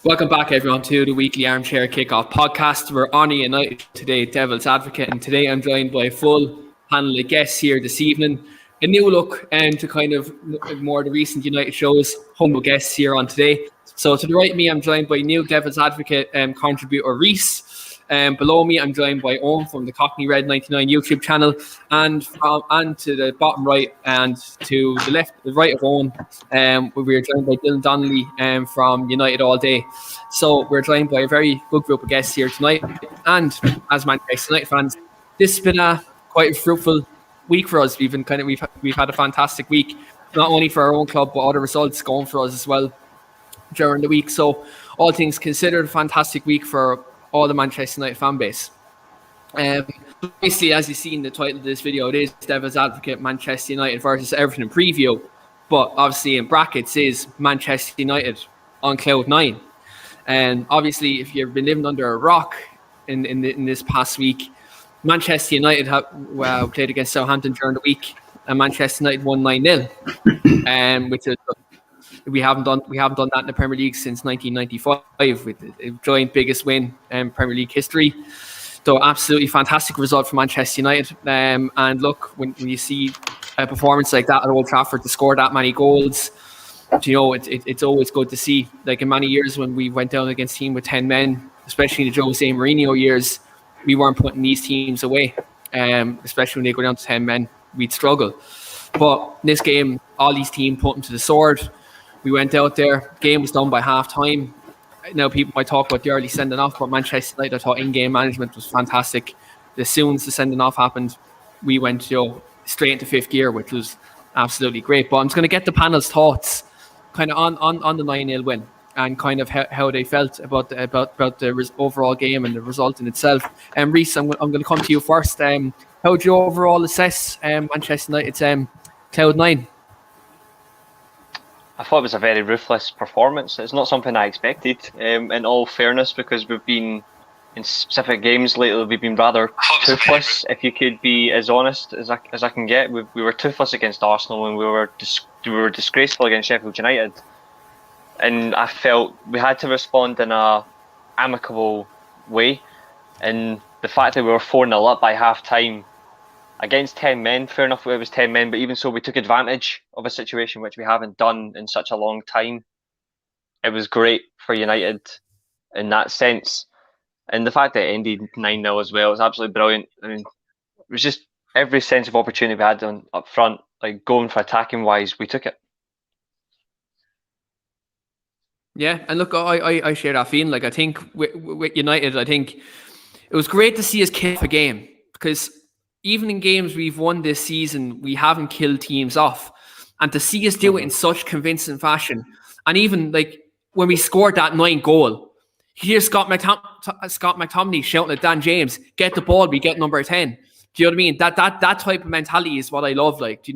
Welcome back, everyone, to the weekly Armchair Kickoff podcast. We're on United today, Devil's Advocate, and today I'm joined by a full panel of guests here this evening. A new look to kind of more the recent United shows, humble guests here on today. So to the right of me, I'm joined by new Devil's Advocate contributor Reese. Below me, I'm joined by Owen from the Cockney Red 99 YouTube channel, and to the bottom right and to the right of Owen, we're joined by Dylan Donnelly from United All Day. So we're joined by a very good group of guests here tonight. And as Manchester United fans, this has been quite a fruitful week for us. We've had a fantastic week, not only for our own club, but other results going for us as well during the week. So all things considered, a fantastic week for all the Manchester United fan base. Obviously, as you see in the title of this video, it is Devil's Advocate Manchester United versus Everton preview, but obviously in brackets is Manchester United on cloud 9. And obviously, if you've been living under a rock in this past week, Manchester United played against Southampton during the week, and Manchester United won 9-0, which is we haven't done that in the Premier League since 1995, with the joint biggest win in Premier League history. So absolutely fantastic result for Manchester United. And look, when you see a performance like that at Old Trafford to score that many goals, it's always good to see. Like in many years when we went down against a team with 10 men, especially in the Jose Mourinho years, we weren't putting these teams away. Especially when they go down to 10 men, we'd struggle. But in this game, all these teams put them to the sword. We went out there, game was done by half time. Now people might talk about the early sending off, but Manchester United, I thought in-game management was fantastic. As soon as the sending off happened, we went straight into fifth gear, which was absolutely great. But I'm just going to get the panel's thoughts kind of on the 9-0 win and kind of how they felt about the overall game and the result in itself. And Reese, I'm going to come to you first. How would you overall assess Manchester United's cloud 9? I thought it was a very ruthless performance. It's not something I expected, in all fairness, because we've been, in specific games lately, we've been rather toothless, if you could be as honest as I can get. We were toothless against Arsenal, and we were disgraceful against Sheffield United. And I felt we had to respond in a amicable way. And the fact that we were 4-0 up by half-time, against 10 men, fair enough, it was 10 men, but even so, we took advantage of a situation which we haven't done in such a long time. It was great for United in that sense. And the fact that it ended 9-0 as well was absolutely brilliant. I mean, it was just every sense of opportunity we had up front, like going for attacking wise, we took it. Yeah, and look, I share that feeling. Like, I think with United, I think it was great to see us kill a game, because even in games we've won this season, we haven't killed teams off. And to see us do it in such convincing fashion, and even like when we scored that 9th goal, you hear Scott McTominay shouting at Dan James, "Get the ball, we get number 10." Do you know what I mean? That type of mentality is what I love. Like,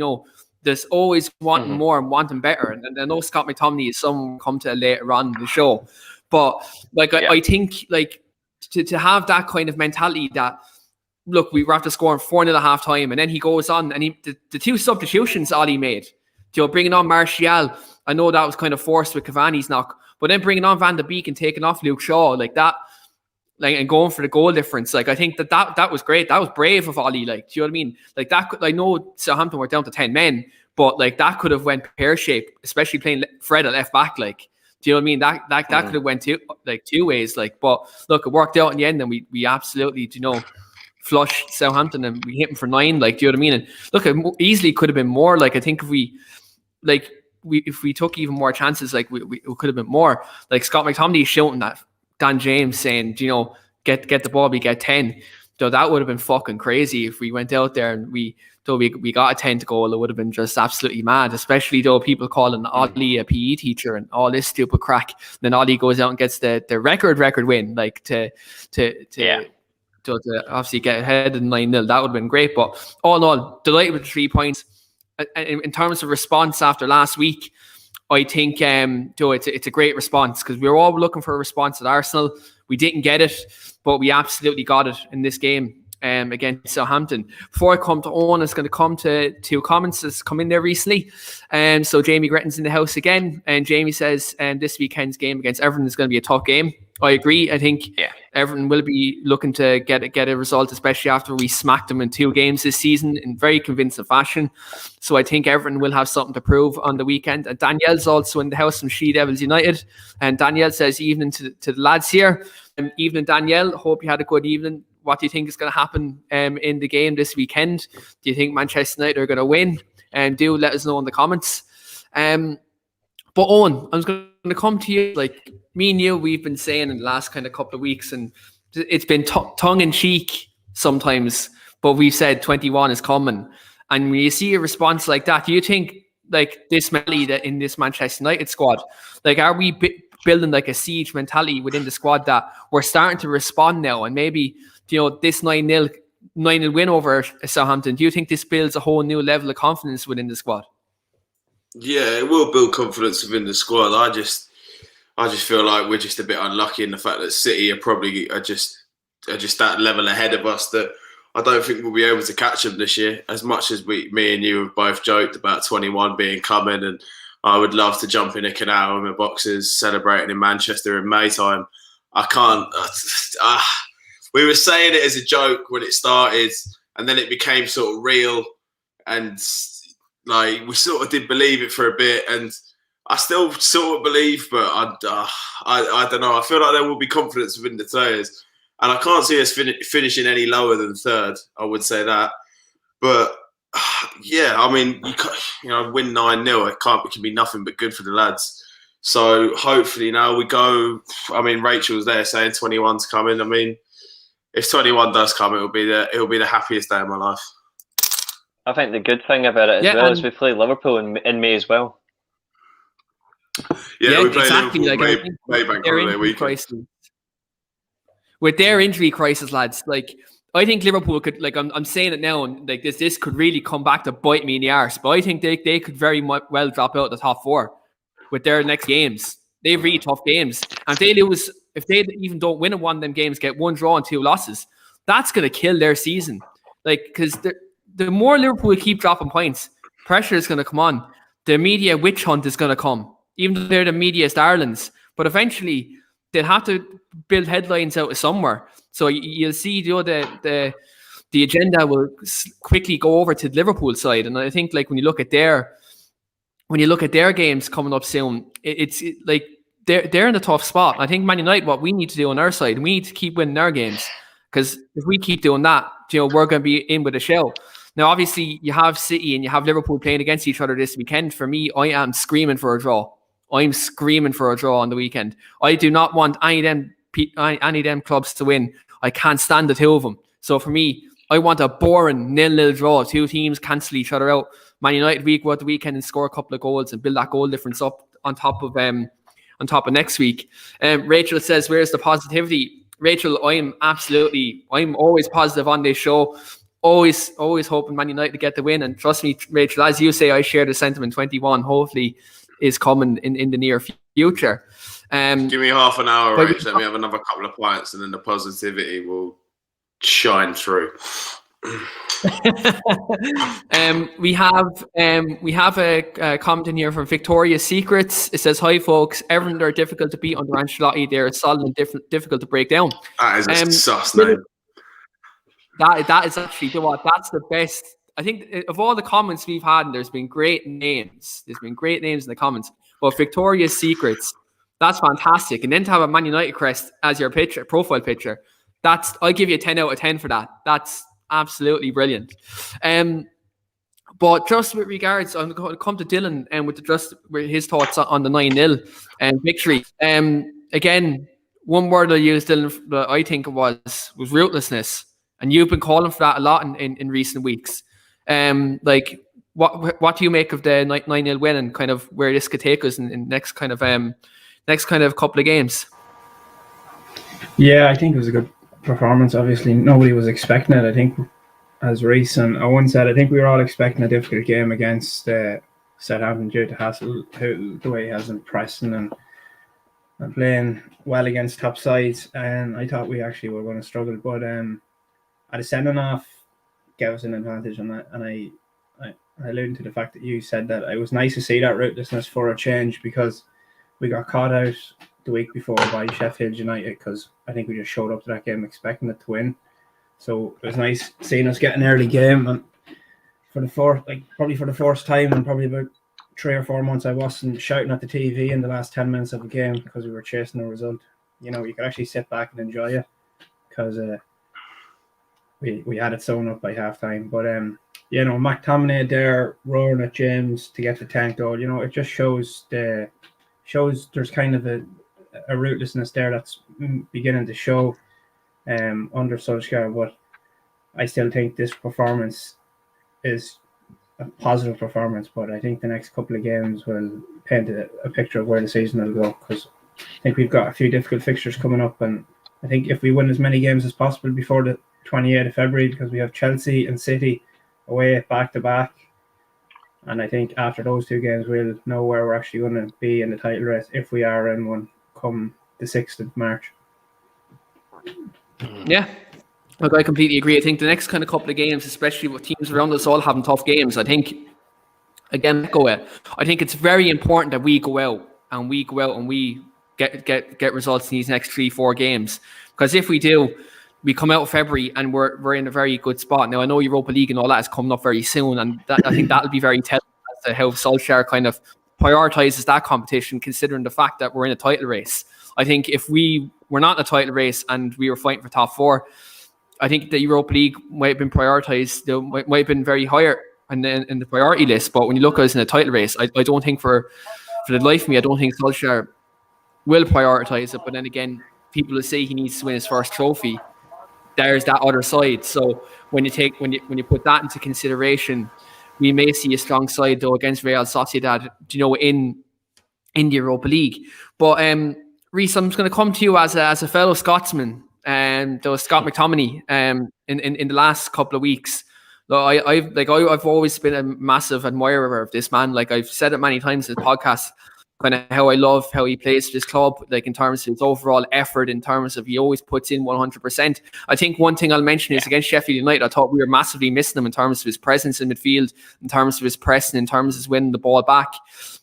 there's always wanting more and wanting better. And I know Scott McTominay is someone we'll come to later on in the show, but like I think like to have that kind of mentality that, look, we were after scoring 4-0 at half time, and then he goes on and the two substitutions Ali made, bringing on Martial. I know that was kind of forced with Cavani's knock, but then bringing on Van de Beek and taking off Luke Shaw like that, like, and going for the goal difference. Like, I think that was great. That was brave of Ali. Like, do you know what I mean? Like that. I know Southampton were down to 10 men, but like that could have went pear shaped, especially playing Fred at left back. Like, do you know what I mean? That could have went two ways. Like, but look, it worked out in the end, and we absolutely, flushed Southampton, and we hit them for 9. Like, do you know what I mean? And look, it easily could have been more. Like, I think if we took even more chances, like we could have been more. Like, Scott McTominay shouting at Dan James saying, get the ball, we get 10. So that would have been fucking crazy if we went out there and we got a 10th goal. It would have been just absolutely mad, especially though people calling Ollie a PE teacher and all this stupid crack. And then Ollie goes out and gets the record win, like to obviously get ahead of 9-0. That would have been great. But all in all, delighted with the 3 points. In terms of response after last week, I think it's a great response, because we were all looking for a response at Arsenal. We didn't get it, but we absolutely got it in this game. against Southampton. Before I come to Owen, it's going to come to two comments that's come in there recently. So Jamie Gretton's in the house again, and Jamie says this weekend's game against Everton is going to be a tough game. I agree. I think Everton will be looking to get a result, especially after we smacked them in 2 games this season in very convincing fashion. So I think Everton will have something to prove on the weekend. And Danielle's also in the house from She Devils United. And Danielle says, evening to the lads here. Evening, Danielle. Hope you had a good evening. What do you think is going to happen in the game this weekend? Do you think Manchester United are going to win? And do let us know in the comments. But Owen, I was going to come to you. Like me and you, we've been saying in the last kind of couple of weeks, and it's been tongue in cheek sometimes, but we've said 21 is coming. And when you see a response like that, do you think like this mentality that in this Manchester United squad, like are we building like a siege mentality within the squad that we're starting to respond now? And maybe, this 9-0 win over Southampton, do you think this builds a whole new level of confidence within the squad? Yeah, it will build confidence within the squad. I just feel like we're just a bit unlucky in the fact that City are just that level ahead of us that I don't think we'll be able to catch them this year. As much as me and you have both joked about 21 being coming, and I would love to jump in a canal with my boxers celebrating in Manchester in May time. I can't. We were saying it as a joke when it started, and then it became sort of real, and like we sort of did believe it for a bit, and I still sort of believe, but I don't know. I feel like there will be confidence within the players, and I can't see us finishing any lower than 3rd. I would say that, but yeah, I mean, win 9-0. It can be nothing but good for the lads. So hopefully now we go. I mean, Rachel's there saying 21's coming. I mean, if 21 does come, it'll be the happiest day of my life. I think the good thing about it as well is we play Liverpool in May as well. Yeah, we play exactly. Liverpool May bank holiday weekend. With their injury crisis, lads, like I think Liverpool could, like I'm saying it now, and like this could really come back to bite me in the arse. But I think they could very well drop out of the top 4 with their next games. They have really tough games, and if they even don't win one of them games, get 1 draw and 2 losses, that's gonna kill their season. Like because the more Liverpool keep dropping points, pressure is going to come on. The media witch hunt is going to come, even though they're the media darlings. But eventually, they'll have to build headlines out of somewhere. So you'll see, the agenda will quickly go over to the Liverpool side. And I think, like when you look at their games coming up soon, it's like they're in a tough spot. I think Man United, what we need to do on our side, we need to keep winning our games, because if we keep doing that, we're going to be in with a shell. Now, obviously, you have City and you have Liverpool playing against each other this weekend. For me, I am screaming for a draw. I'm screaming for a draw on the weekend. I do not want any of them clubs to win. I can't stand the 2 of them. So for me, I want a boring 0-0 draw. 2 teams cancel each other out. Man United go out the weekend and score a couple of goals and build that goal difference up on top of next week. Rachel says, "Where's the positivity?" Rachel, I'm always positive on this show. Always hoping Man United to get the win. And trust me, Rachel, as you say, I share the sentiment. 21 hopefully is coming in the near future. Give me half an hour, Rach. Let me have another couple of pints, and then the positivity will shine through. We have a comment in here from Victoria's Secrets. It says, "Hi folks, Everton are difficult to beat under Ancelotti. They're solid and difficult to break down." That is a sus name. That is actually, that's the best. I think of all the comments we've had, and there's been great names. There's been great names in the comments. But Victoria's Secrets, that's fantastic. And then to have a Man United crest as your profile picture, I give you a 10 out of 10 for that. That's absolutely brilliant. But just with regards, I'm going to come to Dylan and with his thoughts on the 9-0 victory. Again, one word I used, Dylan, that I think was ruthlessness. And you've been calling for that a lot in recent weeks. Like, what do you make of the 9-0 win and kind of where this could take us in next kind of couple of games? Yeah, I think it was a good performance. Obviously, nobody was expecting it. I think, as Reece and Owen said, I think we were all expecting a difficult game against Southampton due to Hassel, the way he has been pressing and playing well against top sides. And I thought we actually were going to struggle, but a sending off gave us an advantage on that, and I alluded to the fact that you said that it was nice to see that rootlessness for a change, because we got caught out the week before by Sheffield United, because I think we just showed up to that game expecting it to win. So it was nice seeing us get an early game, and probably for the first time in probably about 3 or 4 months, I wasn't shouting at the TV in the last 10 minutes of a game because we were chasing a result. You could actually sit back and enjoy it, because we had it sewn up by half time. But McTominay there roaring at James to get the 10th goal. It just shows there's kind of a rootlessness there that's beginning to show under Solskjaer. But I still think this performance is a positive performance. But I think the next couple of games will paint a picture of where the season will go, because I think we've got a few difficult fixtures coming up, and I think if we win as many games as possible before the 28th of February, because we have Chelsea and City away back to back, and I think after those 2 games we'll know where we're actually going to be in the title race, if we are in one, come the 6th of March. Yeah, look, I completely agree. I think the next kind of couple of games, especially with teams around us all having tough games, I think I think it's very important that we go out and we get results in these next 3-4 games, because if we do, we come out of February and we're in a very good spot. Now, I know Europa League and all that is coming up very soon, and I think that'll be very telling as to how Solskjaer kind of prioritises that competition, considering the fact that we're in a title race. I think if we were not in a title race and we were fighting for top 4, I think the Europa League might have been prioritised, might have been very higher in the priority list. But when you look at us in a title race, I don't think for the life of me, I don't think Solskjaer will prioritise it. But then again, people will say he needs to win his first trophy. There's that other side. So when you put that into consideration, we may see a strong side though against Real Sociedad, in the Europa League. But Reece, I'm just going to come to you as a fellow Scotsman, there was Scott McTominay in the last couple of weeks. I've always been a massive admirer of this man. Like I've said it many times in the podcast, kind of how I love how he plays for this club, like in terms of his overall effort, in terms of he always puts in 100%. I think one thing I'll mention is against Sheffield United, I thought we were massively missing him in terms of his presence in midfield, in terms of his pressing, in terms of his winning the ball back.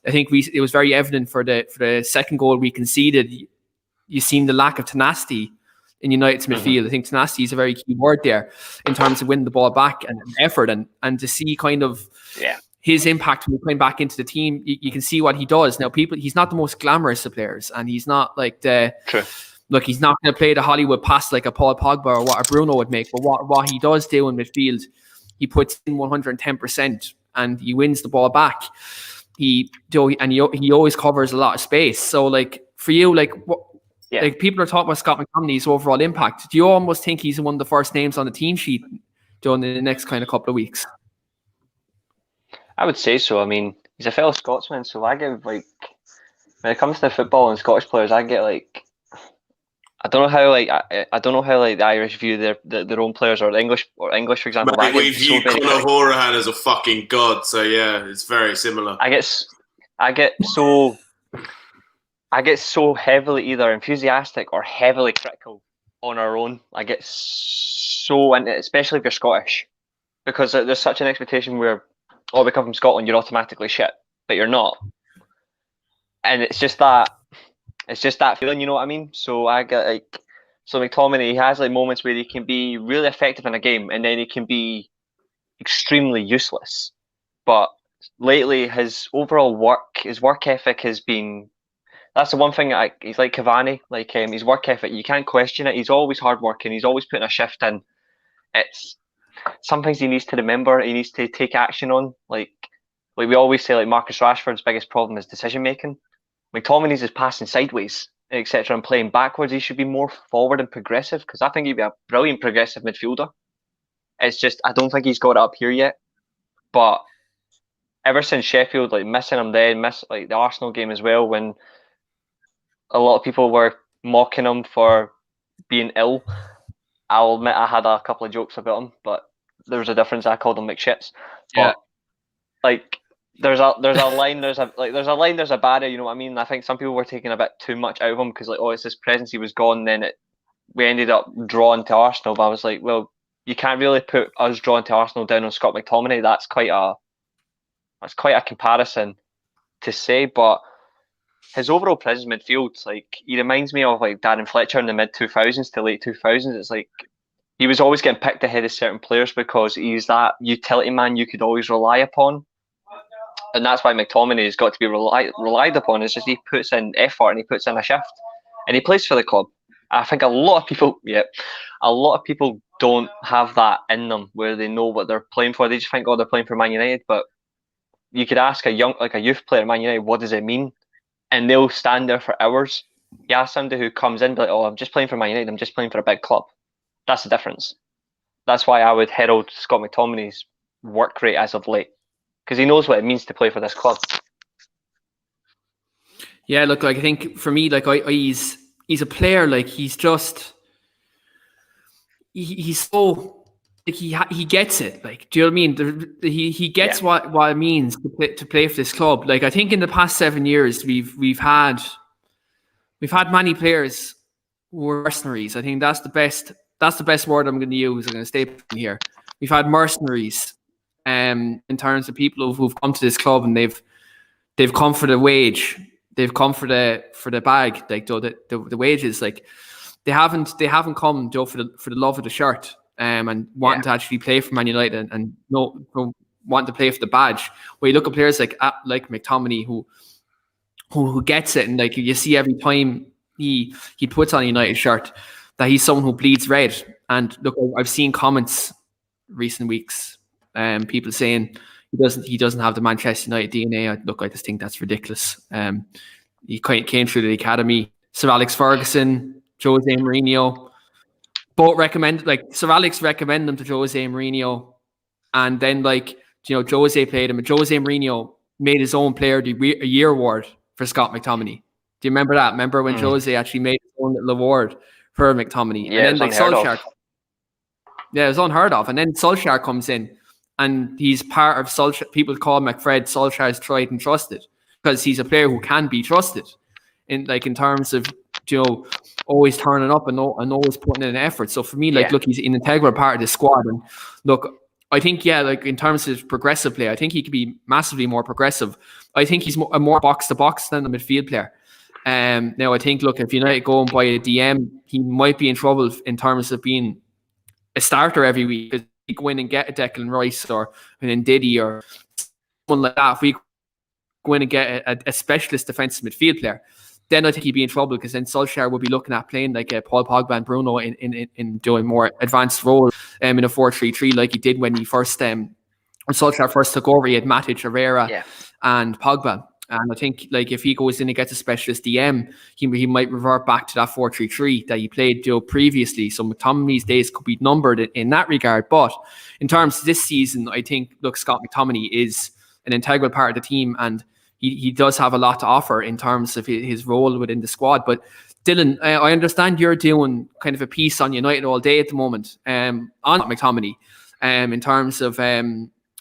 I think it was very evident for the second goal we conceded. You've seen the lack of tenacity in United's midfield. I think tenacity is a very key word there in terms of winning the ball back and effort, and to see kind of his impact when coming back into the team. You can see what he does. Now, he's not the most glamorous of players, and he's not like look, he's not going to play the Hollywood pass like a Paul Pogba or what a Bruno would make, but what he does do in midfield, he puts in 110% and he wins the ball back. He always covers a lot of space. So like for you, like people are talking about Scott McTominay's overall impact. Do you almost think he's one of the first names on the team sheet during the next kind of couple of weeks? I would say so. I mean, he's a fellow Scotsman, so I give when it comes to football and Scottish players, I get I don't know how the Irish view their own players, or the English, for example. Mate, we view Conor Hourihane as a fucking god, so yeah, it's very similar. I get so heavily either enthusiastic or heavily critical on our own. I get so, and especially if you're Scottish, because there's such an expectation where, we come from Scotland, you're automatically shit, but you're not. And it's just that feeling, you know what I mean? So I get McTominay, he has moments where he can be really effective in a game, and then he can be extremely useless. But lately, his overall work ethic has been. That's the one thing. He's like Cavani, his work ethic. You can't question it. He's always hardworking. He's always putting a shift in. It's some things he needs to remember. He needs to take action on. Like we always say, Marcus Rashford's biggest problem is decision making. McTominay's is passing sideways, etc., and playing backwards. He should be more forward and progressive, because I think he'd be a brilliant progressive midfielder. It's just I don't think he's got it up here yet. But ever since Sheffield, missing him then, the Arsenal game as well, when a lot of people were mocking him for being ill. I'll admit I had a couple of jokes about him, but there was a difference. I called him McShits. But there's a line, there's a barrier. You know what I mean? I think some people were taking a bit too much out of him because it's his presence. He was gone. Then we ended up drawing to Arsenal. But I was like, well, you can't really put us drawing to Arsenal down on Scott McTominay. That's quite a comparison to say, but his overall presence midfield, like, he reminds me of like Darren Fletcher in the mid 2000s to late 2000s. It's like he was always getting picked ahead of certain players because he's that utility man you could always rely upon. And that's why McTominay has got to be relied upon. It's just he puts in effort and he puts in a shift, and he plays for the club. I think a lot of people don't have that in them where they know what they're playing for. They just think, oh, they're playing for Man United. But you could ask a youth player at Man United, what does it mean? And they'll stand there for hours. You ask somebody who comes in, be like, oh, I'm just playing for Man United. I'm just playing for a big club. That's the difference. That's why I would herald Scott McTominay's work rate as of late, because he knows what it means to play for this club. Yeah, look, like, I think for me, like, he's a player, like, he's just he's so, like, he gets it. Like, do you know what I mean? He gets what it means to play for this club. Like, I think in the past 7 years we've had many players who were mercenaries. I think that's the best word I'm going to use. I'm going to stay here. We've had mercenaries, in terms of people who've come to this club and they've come for the wage. They've come for the bag, like the wages. Like, they haven't come, Joe, for the love of the shirt, and wanting to actually play for Man United and no wanting to play for the badge. Where you look at players like McTominay who gets it, and like you see every time he puts on a United shirt that he's someone who bleeds red. And look, I've seen comments recent weeks, people saying he doesn't have the Manchester United DNA. I just think that's ridiculous. He came through the academy. Sir Alex Ferguson, Jose Mourinho, both Sir Alex recommended him to Jose Mourinho, and then Jose played him. And Jose Mourinho made his own Player of the Year award for Scott McTominay. Do you remember that? Remember when Jose actually made his own little award for McTominay? Yeah, and then Solskjaer. Yeah, it was unheard of. And then Solskjaer comes in, and he's part of Solskjaer. People call McFred Solskjaer's tried and trusted, because he's a player who can be trusted in terms of always turning up and always putting in an effort. So for me, look, he's an integral part of the squad. And look, I think in terms of progressive play, I think he could be massively more progressive. I think he's a more box to box than a midfield player. Now I think, look, if United go and buy a DM, he might be in trouble in terms of being a starter every week, because he go in and get a Declan Rice or an Ndidi or someone like that. If we go in and get a specialist defensive midfield player, then I think he'd be in trouble, because then Solskjaer would be looking at playing like Paul Pogba and Bruno in doing more advanced role in a 4-3-3, like he did when Solskjaer first took over. He had Matic, Herrera, and Pogba. And I think if he goes in and gets a specialist DM, he might revert back to that 4-3-3 that he played previously. So McTominay's days could be numbered in that regard. But in terms of this season, I think, look, Scott McTominay is an integral part of the team, and he does have a lot to offer in terms of his role within the squad. But Dylan, I understand you're doing kind of a piece on United all day at the moment, on McTominay, in terms of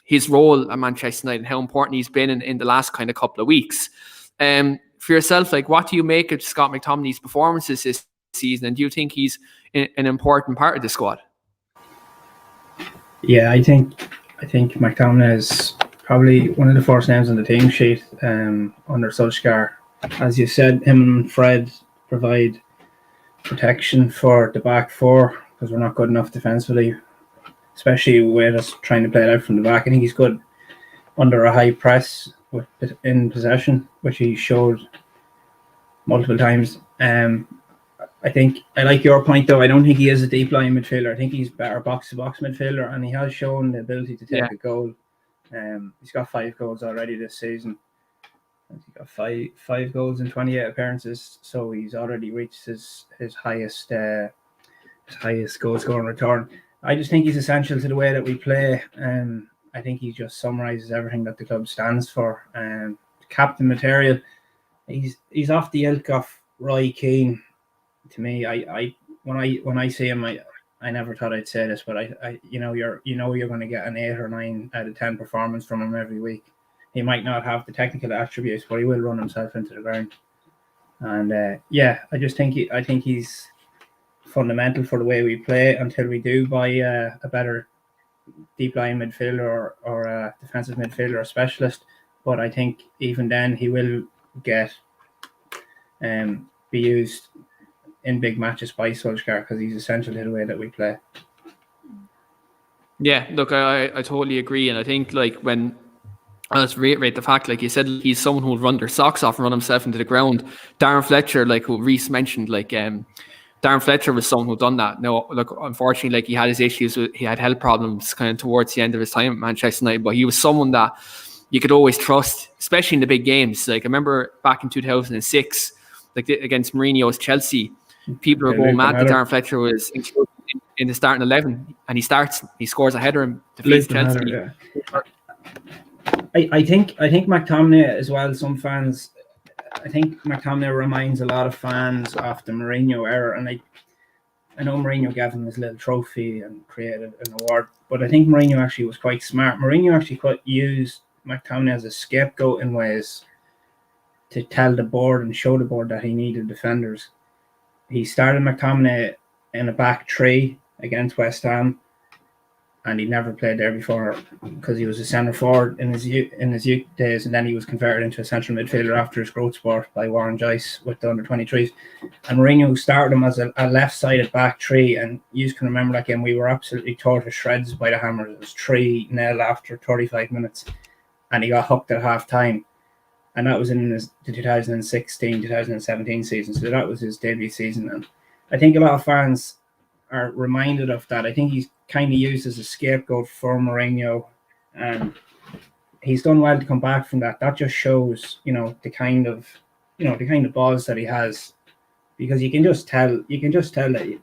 his role at Manchester United and how important he's been in the last kind of couple of weeks. For yourself, what do you make of Scott McTominay's performances this season, and do you think he's an important part of the squad? Yeah, I think McTominay is probably one of the first names on the team sheet under Solskjaer. As you said, him and Fred provide protection for the back four, because we're not good enough defensively, especially with us trying to play it out from the back. I think he's good under a high press in possession, which he showed multiple times. I think I like your point, though. I don't think he is a deep line midfielder. I think he's better box to box midfielder, and he has shown the ability to take a goal. He's got 5 goals already this season. He's got five goals in 28 appearances, so he's already reached his highest goal scoring return. I just think he's essential to the way that we play. I think he just summarises everything that the club stands for. Captain material. He's off the ilk of Roy Keane. To me, when I see him, I never thought I'd say this, but you're going to get an 8 or 9 out of 10 performance from him every week. He might not have the technical attributes, but he will run himself into the ground. And I just think he's fundamental for the way we play until we do buy a better deep line midfielder or a defensive midfielder or specialist. But I think even then he will get be used in big matches by Solskjaer because he's essential to the way that we play. Yeah, look, I totally agree, and I think like when let's reiterate the fact, like you said, he's someone who will run their socks off and run himself into the ground. Darren Fletcher, like who Reese mentioned, like Darren Fletcher was someone who done that. Now, look, unfortunately, like he had his issues he had health problems kind of towards the end of his time at Manchester United, but he was someone that you could always trust, especially in the big games. Like I remember back in 2006, like against Mourinho's Chelsea, people were going mad that Darren Fletcher was included in the starting 11, and he scores a header and defeats Chelsea. I think McTominay as well. Some fans, I think McTominay reminds a lot of fans of the Mourinho era, and I know Mourinho gave him his little trophy and created an award, but I think Mourinho actually was quite smart. Mourinho actually quite used McTominay as a scapegoat in ways to tell the board and show the board that he needed defenders. He started McTominay in a back three against West Ham, and he never played there before because he was a centre forward in his youth days, and then he was converted into a central midfielder after his growth spurt by Warren Joyce with the under-23s. And Mourinho started him as a left-sided back three, and you can remember that game. We were absolutely tore to shreds by the Hammers. It was 3-0 after 35 minutes, and he got hooked at half-time. And that was in the 2016-2017 season, so that was his debut season. And I think a lot of fans are reminded of that. I think he's kind of used as a scapegoat for Mourinho, and he's done well to come back from that. That just shows, the kind of balls that he has, because you can just tell that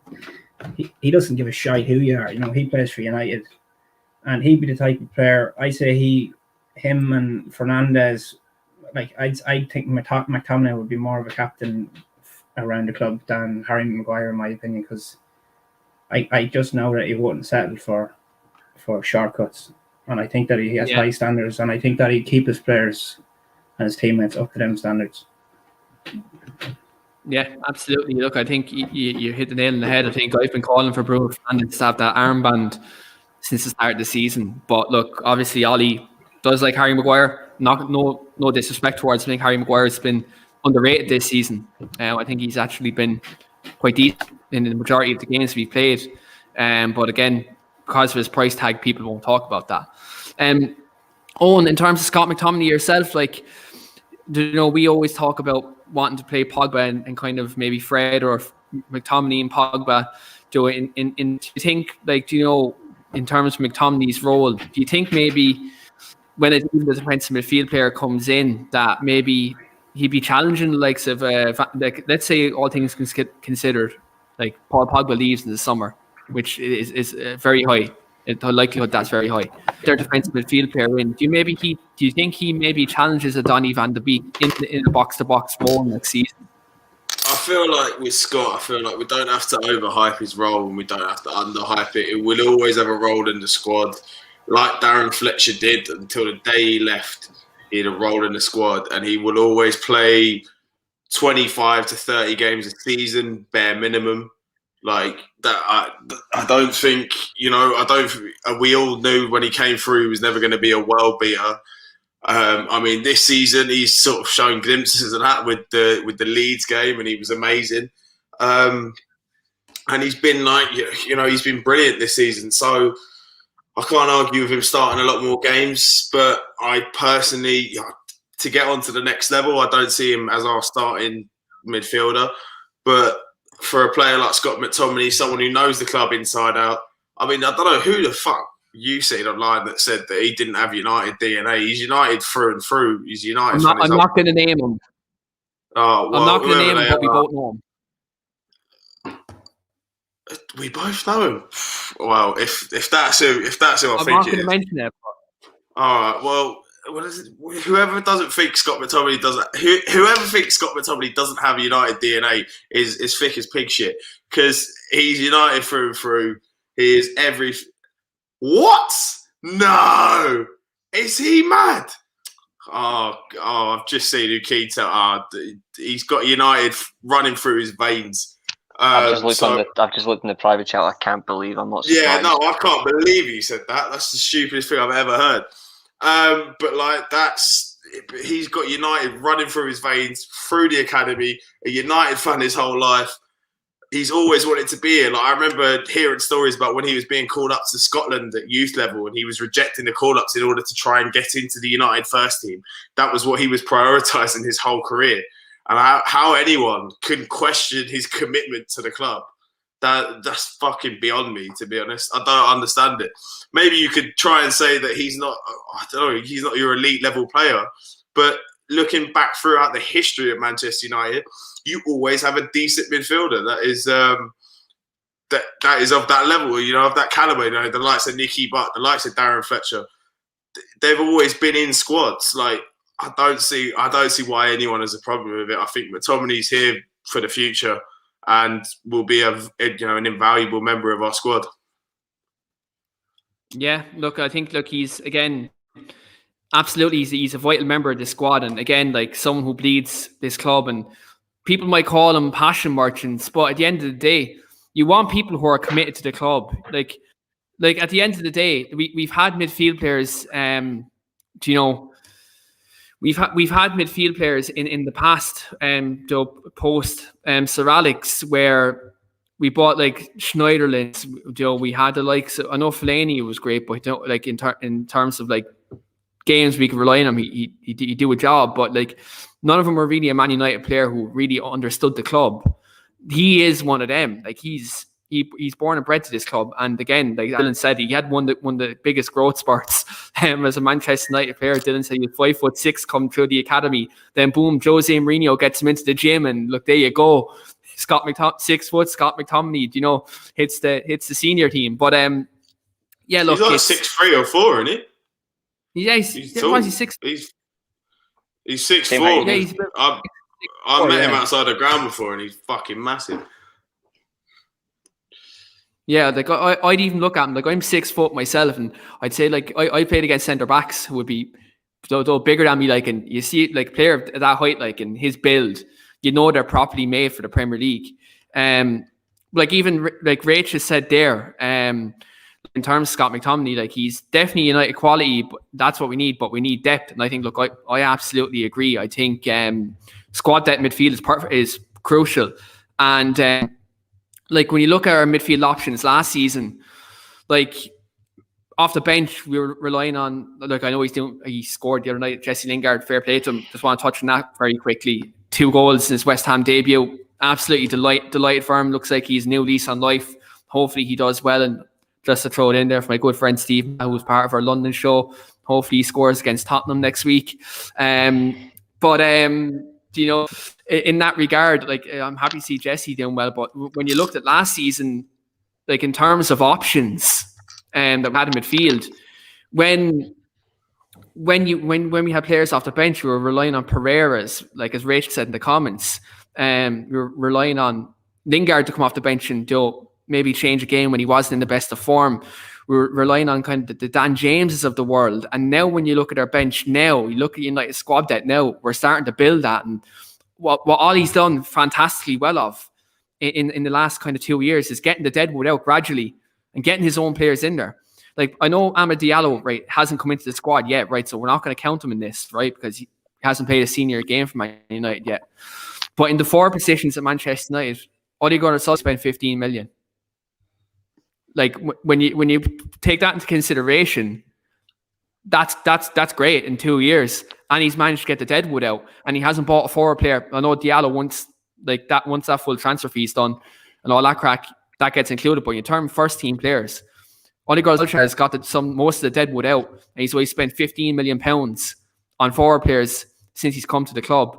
he doesn't give a shite who you are. He plays for United, and he'd be the type of player. I say him and Fernandes. Like I think McTominay would be more of a captain around the club than Harry Maguire, in my opinion, because I just know that he wouldn't settle for shortcuts, and I think that he has high standards, and I think that he'd keep his players and his teammates up to them standards. Yeah, absolutely. Look, I think you hit the nail on the head. I think I've been calling for Bruno Fernandes to have that armband since the start of the season, but look, obviously Ollie does like Harry Maguire. No disrespect towards him. I think Harry Maguire's been underrated this season. I think he's actually been quite decent in the majority of the games we've played. But again, because of his price tag, people won't talk about that. Owen, in terms of Scott McTominay yourself, like, we always talk about wanting to play Pogba and kind of maybe Fred or McTominay and Pogba. Do you think, like, in terms of McTominay's role, do you think maybe when a defensive midfield player comes in, that maybe he'd be challenging the likes of, let's say all things considered, like Paul Pogba leaves in the summer, which is very high. The likelihood that's very high. Their defensive midfield player in. Do you think he maybe challenges a Donny van de Beek in a box-to-box role next season? I feel like with Scott, we don't have to overhype his role and we don't have to underhype it. It will always have a role in the squad. Like Darren Fletcher did until the day he left, he had a role in the squad, and he will always play 25 to 30 games a season, bare minimum. Like that, I don't think, we all knew when he came through he was never going to be a world beater. This season he's sort of shown glimpses of that with the Leeds game, and he was amazing. And he's been he's been brilliant this season. So I can't argue with him starting a lot more games, but I personally, to get on to the next level, I don't see him as our starting midfielder. But for a player like Scott McTominay, someone who knows the club inside out, I don't know who the fuck you seen online that said that he didn't have United DNA. He's United through and through. He's United. I'm not going to name him. Oh, well, I'm not going to name him, but we both know him. We both know him. Well, if that's who I think it is. I'm not going to mention it. All right. Well, what is it? Whoever think Scott McTominay doesn't have United DNA is thick as pig shit, because he's United through and through. He is every. What? No, is he mad? Oh, I've just seen who Keane. He's got United running through his veins. I've just looked in the private chat. I can't believe I'm not surprised. Yeah, no, I can't believe you said that. That's the stupidest thing I've ever heard. But like, he's got United running through his veins through the academy. A United fan his whole life. He's always wanted to be here. Like, I remember hearing stories about when he was being called up to Scotland at youth level and he was rejecting the call-ups in order to try and get into the United first team. That was what he was prioritising his whole career. And how anyone could question his commitment to the club, that's fucking beyond me, to be honest. I don't understand it. Maybe you could try and say that he's not your elite level player, but looking back throughout the history of Manchester United, you always have a decent midfielder that is that is of that level, of that caliber. The likes of Nicky Butt, the likes of Darren Fletcher, they've always been in squads. Like, I don't see why anyone has a problem with it. I think McTominay's here for the future and will be an invaluable member of our squad. Yeah, I think he's, again, absolutely, he's a vital member of the squad, and again, like, someone who bleeds this club. And people might call them passion merchants, but at the end of the day, you want people who are committed to the club. Like at the end of the day, we've had midfield players. We've had midfield players in the past, post Sir Alex, where we bought like Schneiderlin. We had the likes. I know Fellaini was great, but like in terms of like games we could rely on him, he do a job. But like, none of them were really a Man United player who really understood the club. He is one of them. Like, he's born and bred to this club. And again, like Dylan said, he had one of the biggest growth spurts as a Manchester United player. Dylan said he was 5'6" come through the academy. Then boom, Jose Mourinho gets him into the gym, and look, there you go. 6 foot Scott McTominay, hits the senior team. But yeah, look, he's like 6'3" or 4, isn't he? Yeah, he's 6. He's 6'4". Yeah, I've met him outside the ground before, and he's fucking massive. Yeah, like I'd even look at him. Like, I'm 6 foot myself, and I'd say, like, I played against centre backs who would be though bigger than me. Like, and you see, like, player of that height, like, in his build, they're properly made for the Premier League. Like, even like Rach has said there, in terms of Scott McTominay, like, he's definitely United quality, but that's what we need. But we need depth, and I think, look, I absolutely agree. I think squad depth midfield is crucial, and like, when you look at our midfield options last season, like, off the bench, we were relying on, like, I know he scored the other night, Jesse Lingard, fair play to him. Just want to touch on that very quickly. 2 goals in his West Ham debut. Absolutely delighted for him. Looks like he's new lease on life. Hopefully he does well. And just to throw it in there for my good friend Steve, who's part of our London show, hopefully he scores against Tottenham next week. In that regard, like, I'm happy to see Jesse doing well. But when you looked at last season, like, in terms of options that we had in midfield, when we had players off the bench, we were relying on Pereira's, like, as Rachel said in the comments, we were relying on Lingard to come off the bench and maybe change a game when he wasn't in the best of form. We were relying on kind of the Dan Jameses of the world. And now when you look at our bench now, you look at United squad depth now, we're starting to build that. And what Ollie's done fantastically well of in the last kind of 2 years is getting the deadwood out gradually and getting his own players in there. Like, I know Amad Diallo, right, hasn't come into the squad yet, right? So we're not going to count him in this, right? Because he hasn't played a senior game for Man United yet. But in the 4 positions at Manchester United, Ole Gunnar Solskjaer spent 15 million. Like, when you take that into consideration, that's great in 2 years. And he's managed to get the deadwood out, and he hasn't bought a forward player. I know Diallo once that full transfer fee's done and all that crack, that gets included. But in terms of first team players, Ole Gunnar Solskjaer has got most of the deadwood out, and he spent £15 million on forward players since he's come to the club.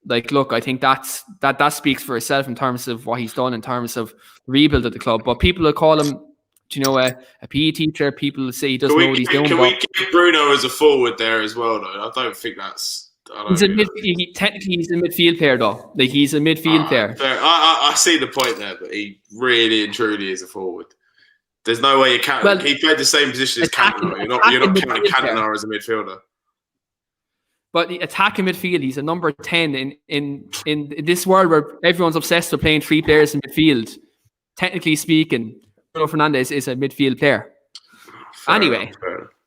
Like, look, I think that speaks for itself in terms of what he's done in terms of rebuild of the club. But people will call him, a PE teacher. People say he doesn't know what he's doing. Can we give Bruno as a forward there as well, though? I don't think that's... Technically, he's a midfield player, though. Like, he's a midfield player. Fair. I see the point there, but he really and truly is a forward. There's no way you can't... he played the same position as Cantona. You're not counting Cantona as a midfielder. But the attacking midfield, he's a number 10 in this world where everyone's obsessed with playing 3 players in midfield. Technically speaking, Bruno Fernandes is a midfield player. Anyway,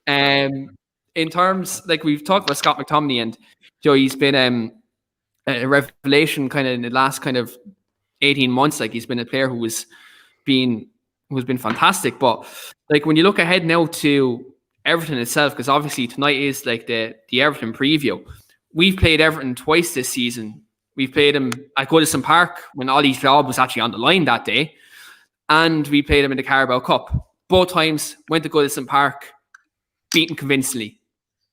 in terms, like we've talked about Scott McTominay, and he's been a revelation kind of in the last kind of 18 months. Like he's been a player who's been fantastic. But like when you look ahead now to Everton itself, because obviously tonight is like the Everton preview. We've played Everton twice this season. We've played them at Goodison Park when Ollie's job was actually on the line that day, and we played them in the Carabao Cup. Both times went to Goodison Park, beaten convincingly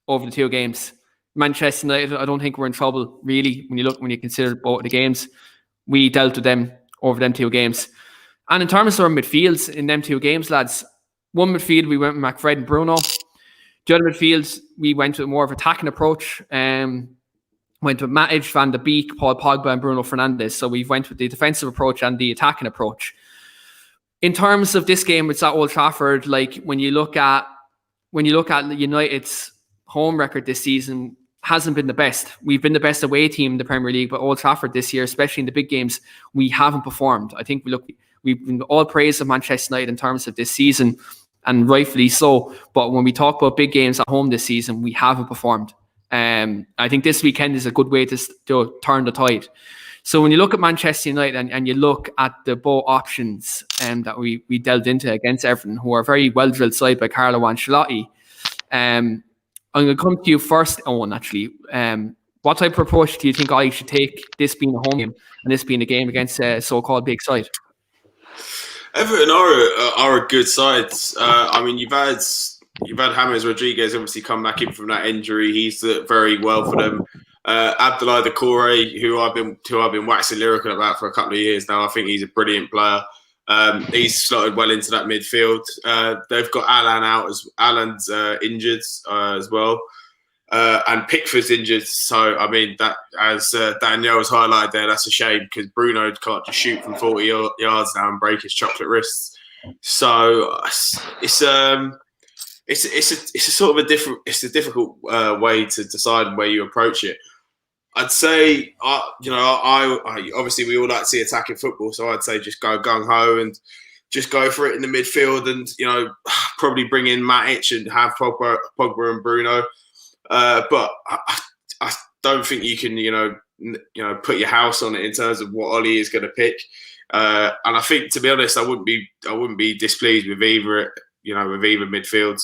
over the 2 games. Manchester United, I don't think we're in trouble really when you consider both the games. We dealt with them over them 2 games. And in terms of our midfields in them 2 games, lads, one midfield we went with McFred and Bruno. The other midfields we went with more of an attacking approach. Went with Matic, Van de Beek, Paul Pogba, and Bruno Fernandes. So we went with the defensive approach and the attacking approach. In terms of this game, it's at Old Trafford. Like when you look at United's home record this season, hasn't been the best. We've been the best away team in the Premier League, but Old Trafford this year, especially in the big games, we haven't performed. I think we've been all praise of Manchester United in terms of this season, and rightfully so. But when we talk about big games at home this season, we haven't performed. I think this weekend is a good way to turn the tide. So when you look at Manchester United and you look at the both options that we delved into against Everton, who are a very well-drilled side by Carlo Ancelotti, I'm going to come to you first, Owen, actually. What type of approach do you think I should take, this being a home game and this being a game against a so-called big side? Everton are a good side. I mean, you've had James Rodriguez obviously come back in from that injury. He's done very well for them. Abdoulaye Doucouré, who I've been waxing lyrical about for a couple of years now. I think he's a brilliant player. He's slotted well into that midfield. They've got Alan out Alan's injured as well, and Pickford's injured. So I mean, that as Danielle has highlighted there, that's a shame because Bruno can't just shoot from 40 yards now and break his chocolate wrists. So it's a sort of a difficult way to decide where you approach it. I'd say, I obviously we all like to see attacking football, so I'd say just go gung ho and just go for it in the midfield, and probably bring in Matic and have Pogba and Bruno. But I don't think you can put your house on it in terms of what Ollie is going to pick. And I think, to be honest, I wouldn't be displeased with either midfields.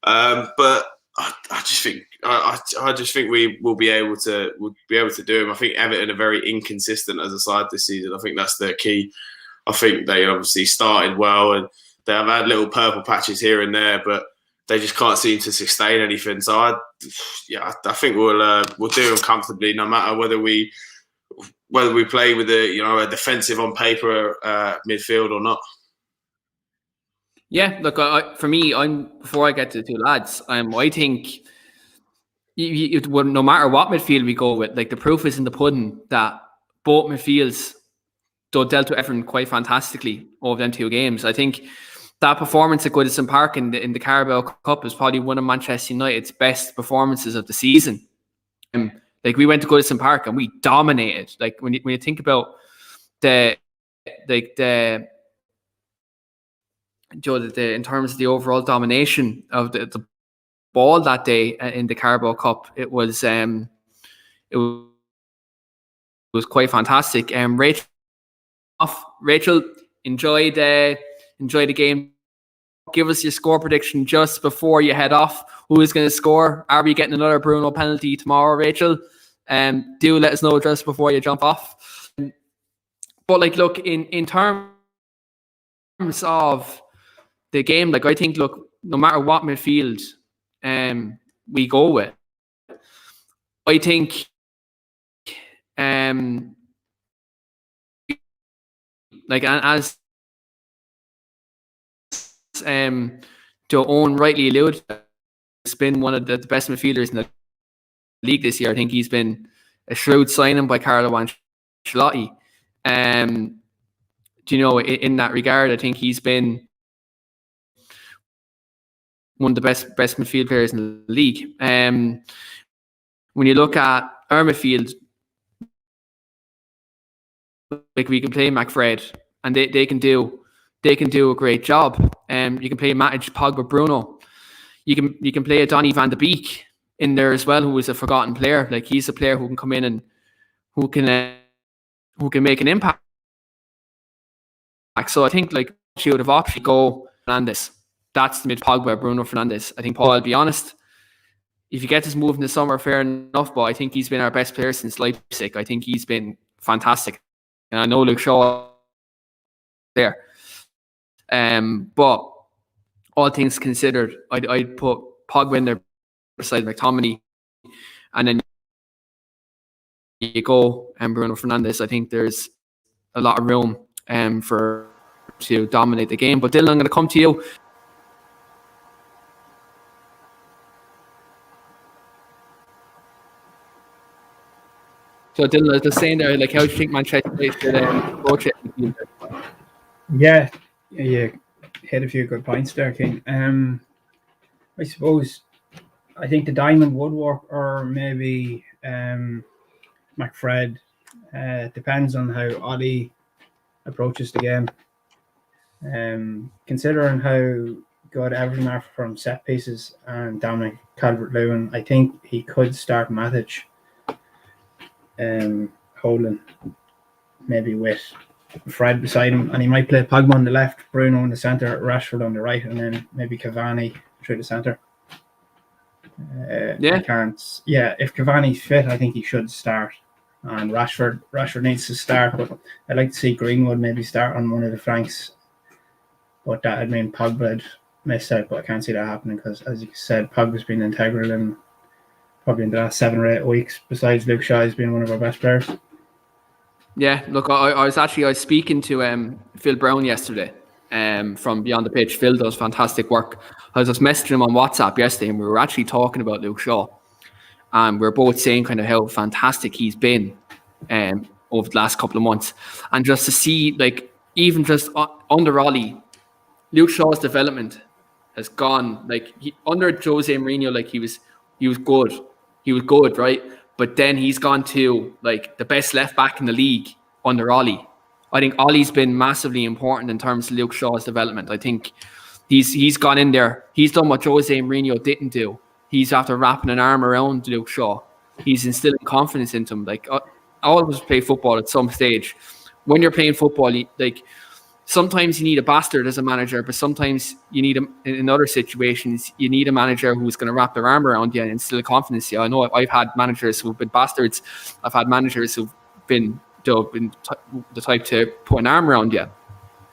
But I just think we will be able to do them. I think Everton are very inconsistent as a side this season. I think that's their key. I think they obviously started well and they have had little purple patches here and there, but they just can't seem to sustain anything. So I think we'll do them comfortably, no matter whether we play with a defensive on paper midfield or not. Yeah, look, for me, before I get to the 2 lads, I think no matter what midfield we go with, like the proof is in the pudding that both midfields dealt with Everton quite fantastically over them 2 games. I think that performance at Goodison Park in the Carabao Cup is probably one of Manchester United's best performances of the season. Like we went to Goodison Park and we dominated. Like when you think about in terms of the overall domination of the ball that day in the Carabao Cup, it was quite fantastic. Rachel, enjoy the game. Give us your score prediction just before you head off. Who is going to score? Are we getting another Bruno penalty tomorrow, Rachel? Do let us know just before you jump off. But like, look, in terms of the game, like I think, look, no matter what midfield we go with, I think like as Joe Owen rightly alluded, he's been one of the best midfielders in the league this year. I think he's been a shrewd signing by Carlo Ancelotti. In that regard, I think he's been one of the best midfield players in the league. when you look at our midfield, like we can play McFred, and they can do a great job. You can play Matic, Pogba, Bruno. You can play a Donny van de Beek in there as well, who is a forgotten player. Like, he's a player who can come in and who can make an impact. So I think, like, she would have opted go Fernandes. That's the mid Pogba, Bruno Fernandes. I think, Paul, I'll be honest, if you get this move in the summer, fair enough, but I think he's been our best player since Leipzig. I think he's been fantastic. And I know Luke Shaw there. But all things considered, I'd put Pogba in there beside McTominay, and then you go and Bruno Fernandes. I think there's a lot of room to dominate the game. But Dylan, I'm going to come to you. So Dylan, I was just saying there, like, how do you think Manchester United should approach it? Yeah, you hit a few good points there, King. I suppose I think the diamond would work, or maybe McFred. Depends on how Ollie approaches the game. Considering how good Everton are from set pieces and Dominic Calvert-Lewin, I think he could start Matic, holding maybe with Fred beside him, and he might play Pogba on the left, Bruno in the centre, Rashford on the right, and then maybe Cavani through the centre. If Cavani's fit, I think he should start, and Rashford needs to start, but I'd like to see Greenwood maybe start on one of the flanks, but that would mean Pogba had missed out, but I can't see that happening because, as you said, Pogba's been integral in probably in the last 7 or 8 weeks, besides Luke Shaw, he's been one of our best players. Yeah, look, I was speaking to Phil Brown yesterday from Beyond the Pitch. Phil does fantastic work. I was just messaging him on WhatsApp yesterday, and we were actually talking about Luke Shaw. And we were both saying kind of how fantastic he's been over the last couple of months. And just to see, like, even just under Ollie, Luke Shaw's development has gone, like, under Jose Mourinho, like, he was good. He was good, right? But then he's gone to, like, the best left back in the league under Ollie. I think Ollie's been massively important in terms of Luke Shaw's development. I think he's gone in there. He's done what Jose Mourinho didn't do. He's after wrapping an arm around Luke Shaw. He's instilling confidence into him. Like, I always play football at some stage. When you're playing football, sometimes you need a bastard as a manager, but sometimes you need in other situations, you need a manager who's going to wrap their arm around you and instill confidence. Yeah, I know I've had managers who've been bastards. I've had managers who've been the type to put an arm around you.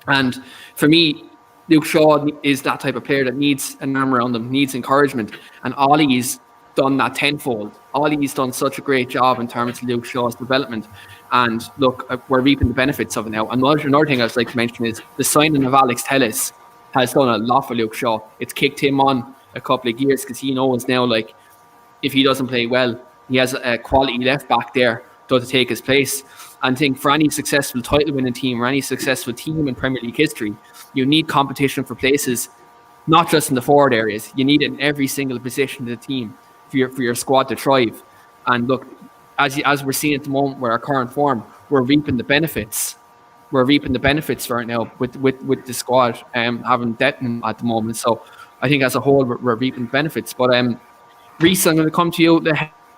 And for me, Luke Shaw is that type of player that needs an arm around him, needs encouragement. And Ollie's done that tenfold. Ollie's done such a great job in terms of Luke Shaw's development. And look, we're reaping the benefits of it now. And another thing I'd like to mention is the signing of Alex Telles has done a lot for Luke Shaw. It's kicked him on a couple of years because he knows now, like, if he doesn't play well, he has a quality left back there to take his place. And I think for any successful title winning team or any successful team in Premier League history, you need competition for places, not just in the forward areas. You need it in every single position of the team for your squad to thrive. And look, as we're seeing at the moment with our current form, we're reaping the benefits. We're reaping the benefits right now with the squad having Detton at the moment. So I think as a whole, we're reaping benefits. But Reece, I'm going to come to you.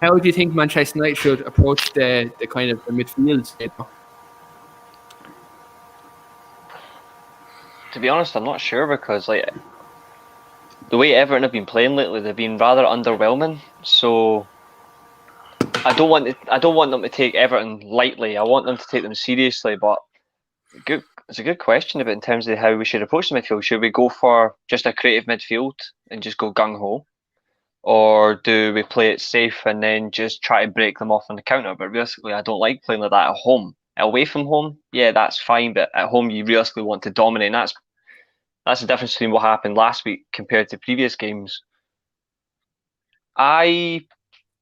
How do you think Manchester United should approach the kind of the midfield? To be honest, I'm not sure because, like, the way Everton have been playing lately, they've been rather underwhelming. So I don't want them to take Everton lightly. I want them to take them seriously. But it's a good question about in terms of how we should approach the midfield. Should we go for just a creative midfield and just go gung ho, or do we play it safe and then just try to break them off on the counter? But realistically, I don't like playing like that at home. Away from home, yeah, that's fine. But at home, you realistically want to dominate. And that's the difference between what happened last week compared to previous games. I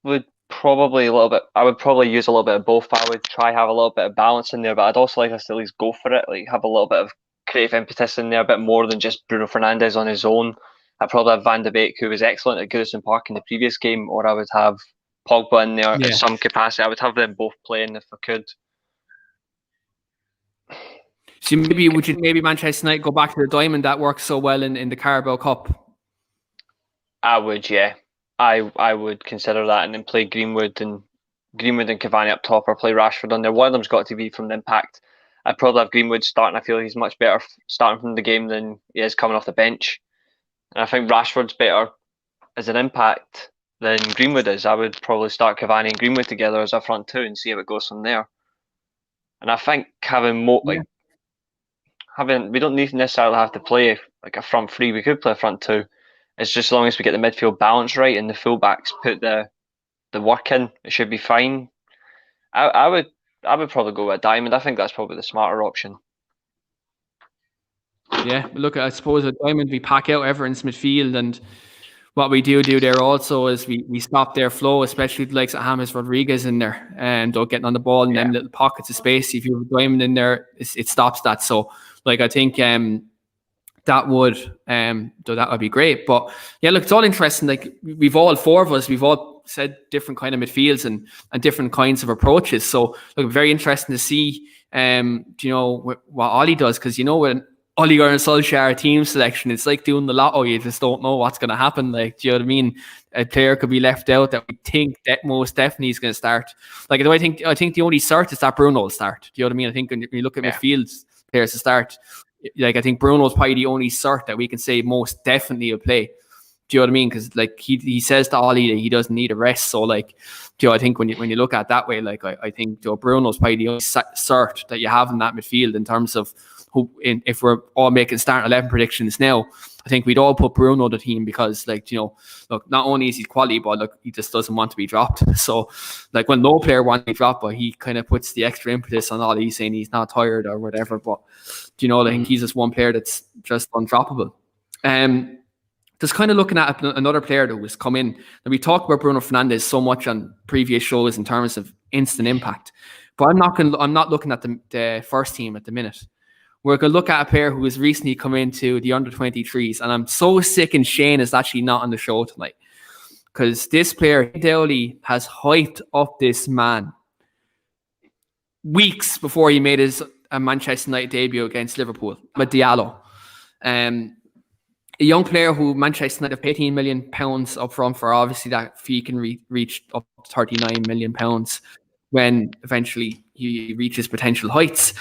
would probably use a little bit of both. I would try have a little bit of balance in there, but I'd also like us to at least go for it. Like, have a little bit of creative impetus in there, a bit more than just Bruno Fernandes on his own. I'd probably have Van de Beek, who was excellent at Goodison Park in the previous game, or I would have Pogba in there Yeah. in some capacity. I would have them both playing if I could. So maybe Manchester United go back to the diamond that worked so well in the Carabao Cup? I would, yeah. I would consider that, and then play Greenwood and Cavani up top, or play Rashford on there. One of them's got to be from the impact. I'd probably have Greenwood starting. I feel he's much better starting from the game than he is coming off the bench. And I think Rashford's better as an impact than Greenwood is. I would probably start Cavani and Greenwood together as a front two and see how it goes from there. And I think having we don't necessarily have to play like a front three. We could play a front two. It's just as long as we get the midfield balance right and the fullbacks put the work in, it should be fine. I would probably go with a diamond. I think that's probably the smarter option. Yeah, look, I suppose a diamond, we pack out Everton's midfield, and what we do there also is we stop their flow, especially the likes of James Rodriguez in there, and getting on the ball in them little pockets of space. If you have a diamond in there, it stops that. So, like, I think that would be great. But yeah, look, it's all interesting. Like, we've all said different kind of midfields and different kinds of approaches. So, look, very interesting to see what Ollie does, because when Ole Gunnar Solskjaer team selection, it's like doing the lotto. You just don't know what's going to happen. Like, do you know what I mean? A player could be left out that we think that most definitely is going to start. Like, I think the only cert is that Bruno will start. Do you know what I mean? I think when you look at midfield players to start, like, I think Bruno's probably the only cert that we can say most definitely will play. Do you know what I mean? Because, like, he says to Ollie that he doesn't need a rest. So, like, I think when you look at it that way, like, I think Bruno's probably the only cert that you have in that midfield in terms of if we're all making starting 11 predictions now. I think we'd all put Bruno on the team because, like, look, not only is he quality, but look, he just doesn't want to be dropped. So, like, when no player wants to be dropped, but he kind of puts the extra impetus on Ollie, saying he's not tired or whatever. But I think he's just one player that's just undroppable. Just kind of looking at another player that was come in. And we talked about Bruno Fernandes so much on previous shows in terms of instant impact, but I'm not looking at the first team at the minute. We're going to look at a player who has recently come into the under-23s, and I'm so sick and Shane is actually not on the show tonight, because this player, Dowley, has hyped up this man weeks before he made his Manchester United debut against Liverpool with Diallo. A young player who Manchester United have paid £18 million up front for. Obviously, that fee can reach up to £39 million when eventually he reaches potential heights.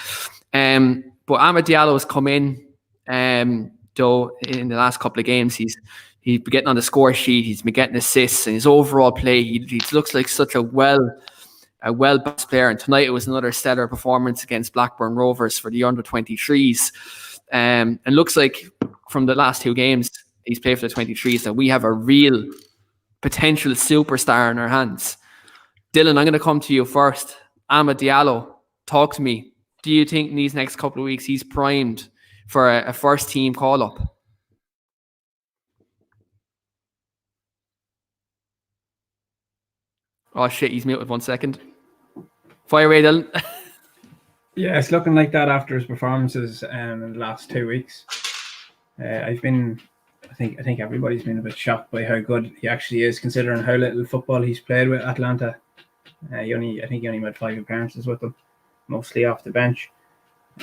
But Amad Diallo has come in, though, in the last couple of games. He's been getting on the score sheet. He's been getting assists, and his overall play, he looks like such a well-balanced player. And tonight it was another stellar performance against Blackburn Rovers for the under-23s. And looks like from the last two games he's played for the 23s that we have a real potential superstar in our hands. Dylan, I'm going to come to you first. Amad Diallo, talk to me. Do you think in these next couple of weeks he's primed for a first team call-up? Oh shit, he's muted 1 second. Fire away, Dylan. Yeah, it's looking like that after his performances in the last 2 weeks. I think everybody's been a bit shocked by how good he actually is, considering how little football he's played with Atlanta. I think he only made 5 appearances with them, mostly off the bench.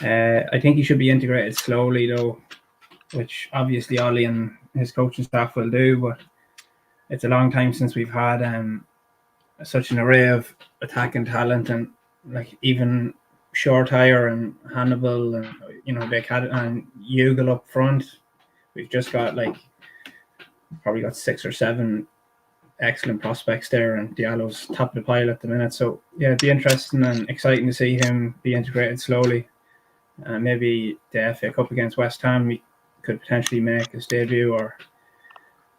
I think he should be integrated slowly, though, which obviously Ollie and his coaching staff will do. But it's a long time since we've had such an array of attacking talent, and like even Shortire and Hannibal and Beckham and Ugal up front. We've just got probably got 6 or 7 excellent prospects there, and Diallo's top of the pile at the minute. So yeah, it'd be interesting and exciting to see him be integrated slowly. Maybe the FA Cup against West Ham, he could potentially make his debut, or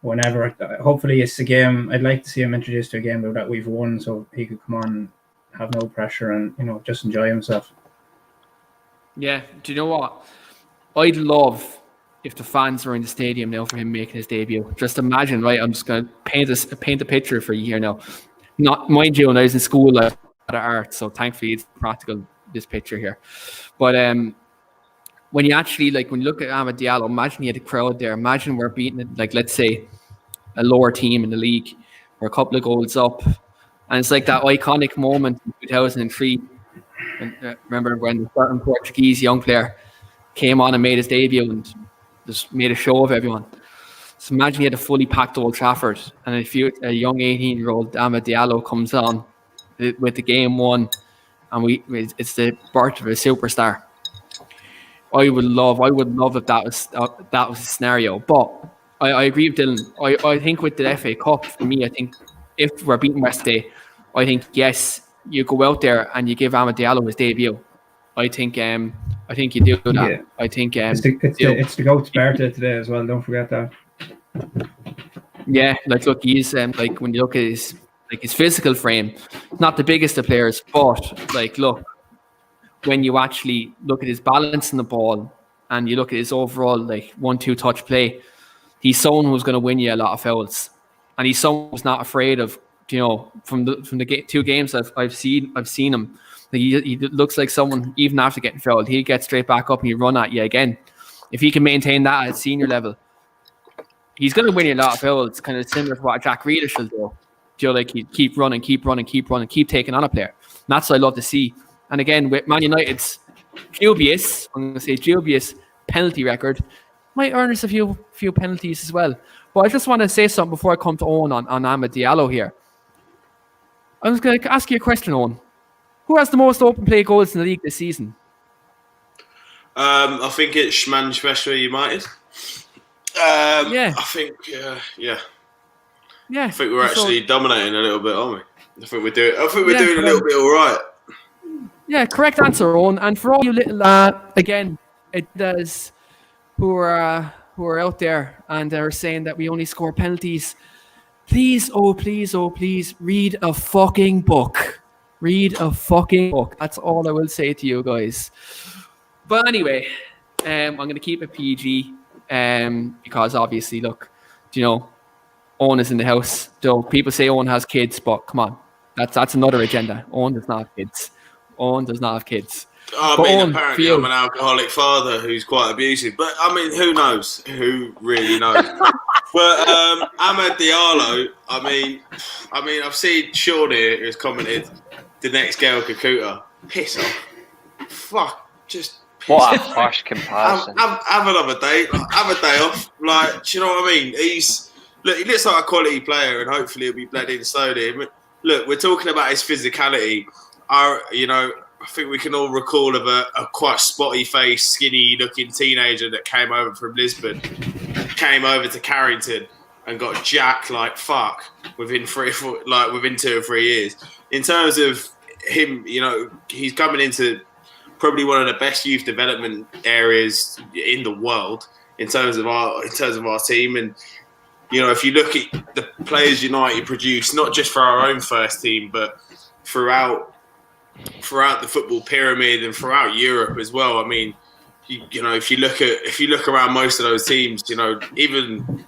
whenever. Hopefully it's a game. I'd like to see him introduced to a game that we've won, so he could come on and have no pressure and just enjoy himself. Yeah, do you know what? I'd love if the fans were in the stadium now for him making his debut. Just imagine, right? I'm just going to paint a picture for you here now. Not, mind you, when I was in school, I had art, so thankfully it's practical, this picture here. But when you actually, when you look at Amad Diallo, imagine you had a crowd there. Imagine we're beating it, let's say, a lower team in the league. We're a couple of goals up. And it's like that iconic moment in 2003. And, remember when the certain Portuguese young player came on and made his debut and just made a show of everyone. So imagine he had a fully packed Old Trafford, and a young 18-year-old Amad Diallo comes on with the game won, and it's the birth of a superstar. I would love if that was a scenario. But I agree with Dylan. I think with the FA Cup, for me, I think if we're beating Wednesday, I think yes, you go out there and you give Amad Diallo his debut. I think you do that. Yeah. I think it's the GOAT's birthday today as well. Don't forget that. Yeah, like look, he's like when you look at his physical frame, not the biggest of players, but like look, when you actually look at his balance in the ball and you look at his overall like 1-2 touch play, he's someone who's going to win you a lot of fouls, and he's someone who's not afraid of, you know, from the 2 games I've seen him. Like he looks like someone, even after getting fouled, he'll get straight back up and he'll run at you again. If he can maintain that at senior level, he's going to win you a lot of fouls, kind of similar to what Jack Grealish will do. You know, like he'd keep running, keep taking on a player. And that's what I love to see. And again, with Man United's dubious penalty record, might earn us a few penalties as well. But I just want to say something before I come to Owen on Amad Diallo here. I was going to ask you a question, Owen. Who has the most open play goals in the league this season? I think it's Manchester United. Yeah. I think, yeah. Yeah. I think we're actually dominating a little bit, aren't we? I think we're doing a little bit all right. Yeah, correct answer, Owen. And for all you little, again, it does who are out there and are saying that we only score penalties. Please, please, read a fucking book. Read a fucking book. That's all I will say to you guys. But anyway, I'm going to keep it PG because obviously, look, you know, Owen is in the house. So people say Owen has kids, but come on, that's another agenda. Owen does not have kids. I mean, apparently I'm an alcoholic father who's quite abusive. But, I mean, who knows? Who really knows? But Amad Diallo, I mean, I've seen Sean here who's commented, the next Gael Kakuta. Piss off. Fuck. Just piss off. What a harsh comparison. Have another day. Have a day off. Like, do you know what I mean? He looks like a quality player, and hopefully he'll be bled in slowly. Look, we're talking about his physicality. I think we can all recall of a quite spotty-faced, skinny-looking teenager that came over from Lisbon, came over to Carrington, and got jacked like fuck within 2 or 3 years. In terms of him, you know, he's coming into probably one of the best youth development areas in the world in terms of our team. And you know, if you look at the players United produce, not just for our own first team, but throughout the football pyramid and throughout Europe as well. I mean, you know, if you look around most of those teams, you know, even,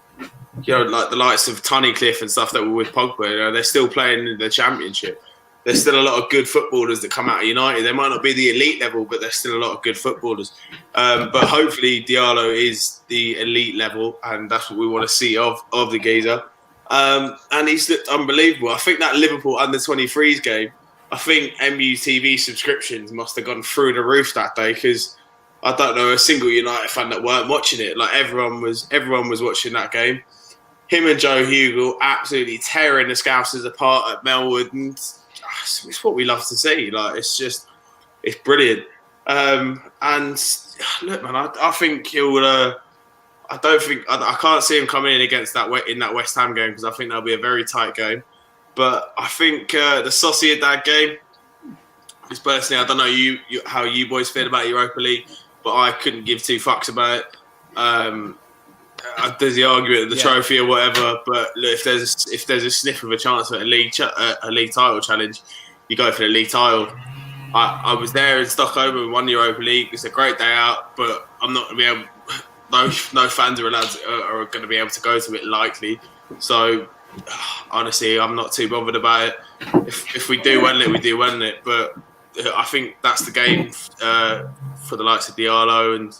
you know, like the likes of Tunnicliffe and stuff that were with Pogba, you know, they're still playing in the Championship. There's still a lot of good footballers that come out of United. They might not be the elite level, but there's still a lot of good footballers. But hopefully Diallo is the elite level, and that's what we want to see of the geezer. And he's looked unbelievable. I think that Liverpool under-23s game, I think MUTV subscriptions must have gone through the roof that day, because I don't know a single United fan that weren't watching it. Like everyone was watching that game. Him and Joe Hugel absolutely tearing the Scousers apart at Melwood, and it's what we love to see. Like it's brilliant. And look, man, I think he'll. I can't see him coming in against that West Ham game, because I think that'll be a very tight game. But I think the Sociedad game is personally, I don't know how you boys feel about Europa League, but I couldn't give 2 fucks about it. There's the argument of the trophy or whatever, but look, if there's a sniff of a chance at a league title challenge, you go for the league title. I was there in Stockholm and won the Europa League. It's a great day out, but I'm not going to be able. No fans are going to be able to go to it likely. So honestly, I'm not too bothered about it. If we do win it, we do win it. But I think that's the game for the likes of Diallo, and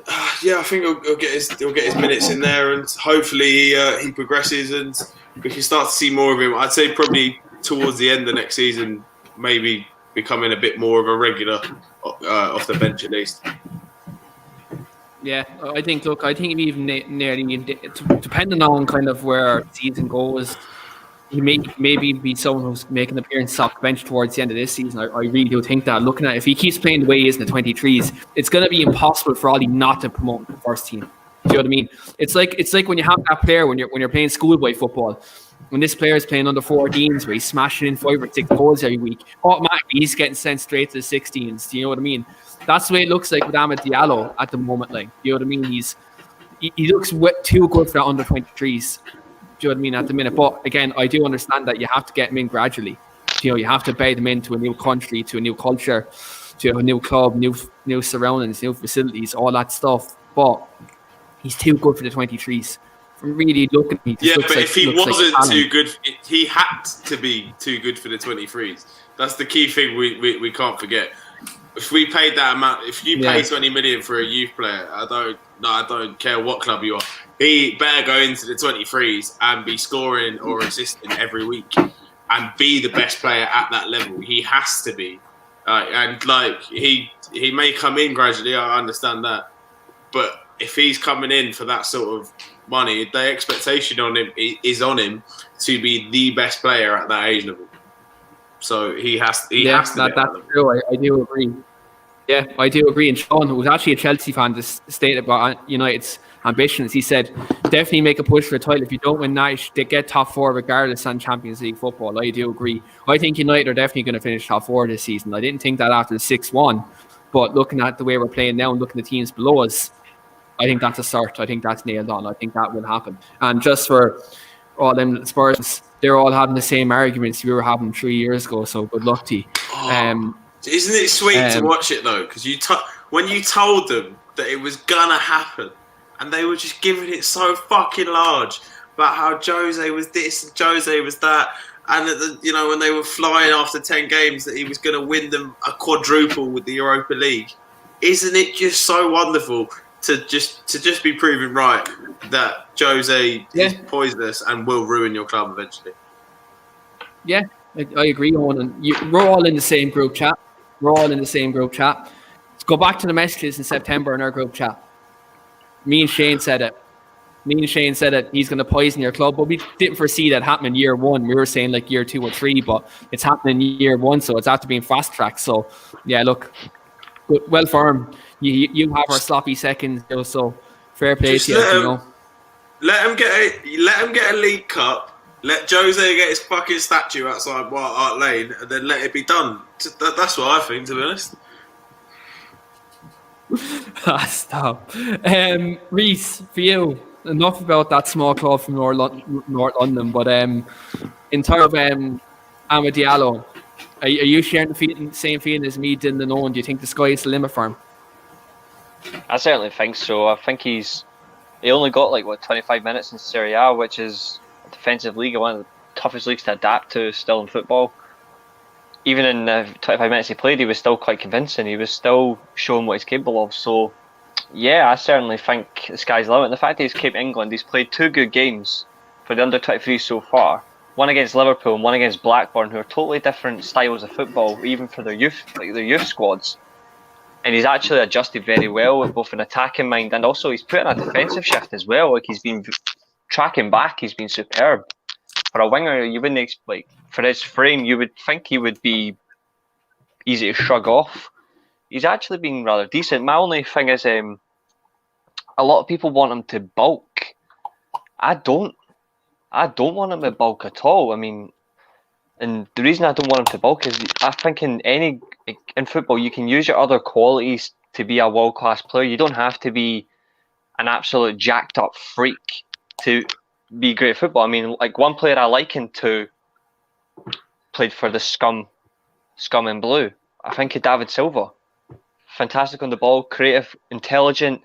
I think he'll get his minutes in there, and hopefully he progresses and we can start to see more of him. I'd say probably towards the end of next season, maybe becoming a bit more of a regular off the bench at least. Yeah, I think even nearly, depending on kind of where the season goes, he may maybe be someone who's making an appearance off the bench towards the end of this season. I really do think that. Looking at if he keeps playing the way he is in the 23s, it's going to be impossible for Ollie not to promote the first team. Do you know what I mean? It's like when you have that player when you're playing schoolboy football. When this player is playing under 14s where he's smashing in 5 or 6 goals every week, automatically he's getting sent straight to the 16s. Do you know what I mean? That's the way it looks like with Amad Diallo at the moment. Like, do you know what I mean? He looks too good for that under 23s. Do you know what I mean? At the minute, but again, I do understand that you have to get them in gradually. You know, you have to bed them into a new country, to a new culture, to a new club, new surroundings, new facilities, all that stuff. But he's too good for the 23s. From really looking at me, but if he wasn't too good, he had to be too good for the 23s. That's the key thing we can't forget. If we paid that amount, if you pay 20 million for a youth player, I don't care what club you are. He better go into the 23s and be scoring or assisting every week and be the best player at that level. He has to be. And like he may come in gradually, I understand that. But if he's coming in for that sort of money, the expectation on him is on him to be the best player at that age level. So he has to. That's true. I do agree. Yeah, I do agree. And Sean, who was actually a Chelsea fan, just stated about United's ambitions. He said, definitely make a push for a title. If you don't win that, they get top 4 regardless on Champions League football. I do agree. I think United are definitely going to finish top 4 this season. I didn't think that after the 6-1, but looking at the way we're playing now and looking at the teams below us, I think that's a start. I think that's nailed on. I think that will happen. And just for all them Spurs, they're all having the same arguments we were having 3 years ago, so good luck to you. Isn't it sweet to watch it though? Because when you told them that it was gonna happen, and they were just giving it so fucking large about how Jose was this and Jose was that, and when they were flying after 10 games that he was gonna win them a quadruple with the Europa League. Isn't it just so wonderful to just be proven right that Jose is poisonous and will ruin your club eventually? Yeah, I agree, Owen. We're all in the same group chat. Let's go back to the messages in September in our group chat. Me and Shane said it. He's going to poison your club, but we didn't foresee that happening year 1. We were saying like year 2 or 3, but it's happening year 1, so it's after being fast tracked. So yeah, look, well for him. You have our sloppy seconds, so fair play to you. Let him get a League Cup. Let Jose get his fucking statue outside White Hart Lane, and then let it be done. That's what I think, to be honest. Stop. Reese, for you, enough about that small club from North London, but in terms of Amad Diallo, are you sharing the same feeling as me, Dylan and Owen? Do you think the sky is the limit for him? I certainly think so. I think he only got 25 minutes in Serie A, which is a defensive league, one of the toughest leagues to adapt to still in football. Even in the 25 minutes he played, he was still quite convincing. He was still showing what he's capable of. So, yeah, I certainly think the sky's the limit. And the fact that he's came to England, he's played 2 good games for the under-23 so far. One against Liverpool and one against Blackburn, who are totally different styles of football, even for their youth squads. And he's actually adjusted very well with both an attacking mind, and also he's put in a defensive shift as well. Like, he's been tracking back, he's been superb. For a winger, you wouldn't for his frame, you would think he would be easy to shrug off. He's actually been rather decent. My only thing is, a lot of people want him to bulk. I don't want him to bulk at all. I mean, and the reason I don't want him to bulk is I think in football you can use your other qualities to be a world-class player. You don't have to be an absolute jacked up freak to be great at football. I mean, one player I liken to played for the scum in blue. I think of David Silva. Fantastic on the ball, creative, intelligent,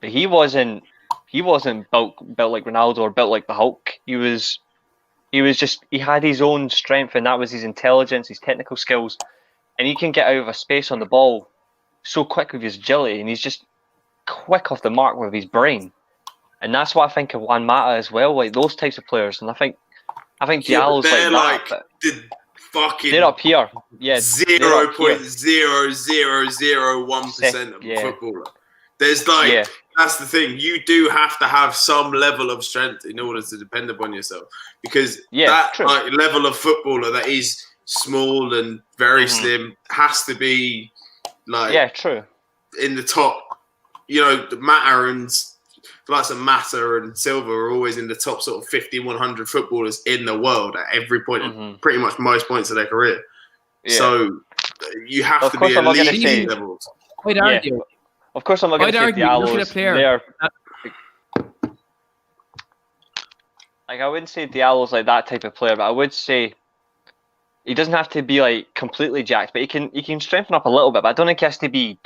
but he wasn't built like Ronaldo or built like the Hulk. He had his own strength, and that was his intelligence, his technical skills, and he can get out of a space on the ball so quick with his agility, and he's just quick off the mark with his brain. And that's what I think of Juan Mata as well, like those types of players. And I think I think Yeah, but Diallo's they're like that. like the fucking They're up here. Yeah, 0.0001% of a Yeah. footballer. There's like Yeah. that's the thing. You do have to have some level of strength in order to depend upon yourself, because that true. like level of footballer that is small and very slim has to be like true. in the top. You know, the Mata and the likes of Mata and Silva are always in the top sort of 50, 100 footballers in the world at every point, pretty much most points of their career. Yeah. So you have to be elite levels. I'd argue. Of course, I'm not going to say Diallo's there. Like, I wouldn't say Diallo's like that type of player, but I would say he doesn't have to be like completely jacked, but he can strengthen up a little bit. But I don't think he has to be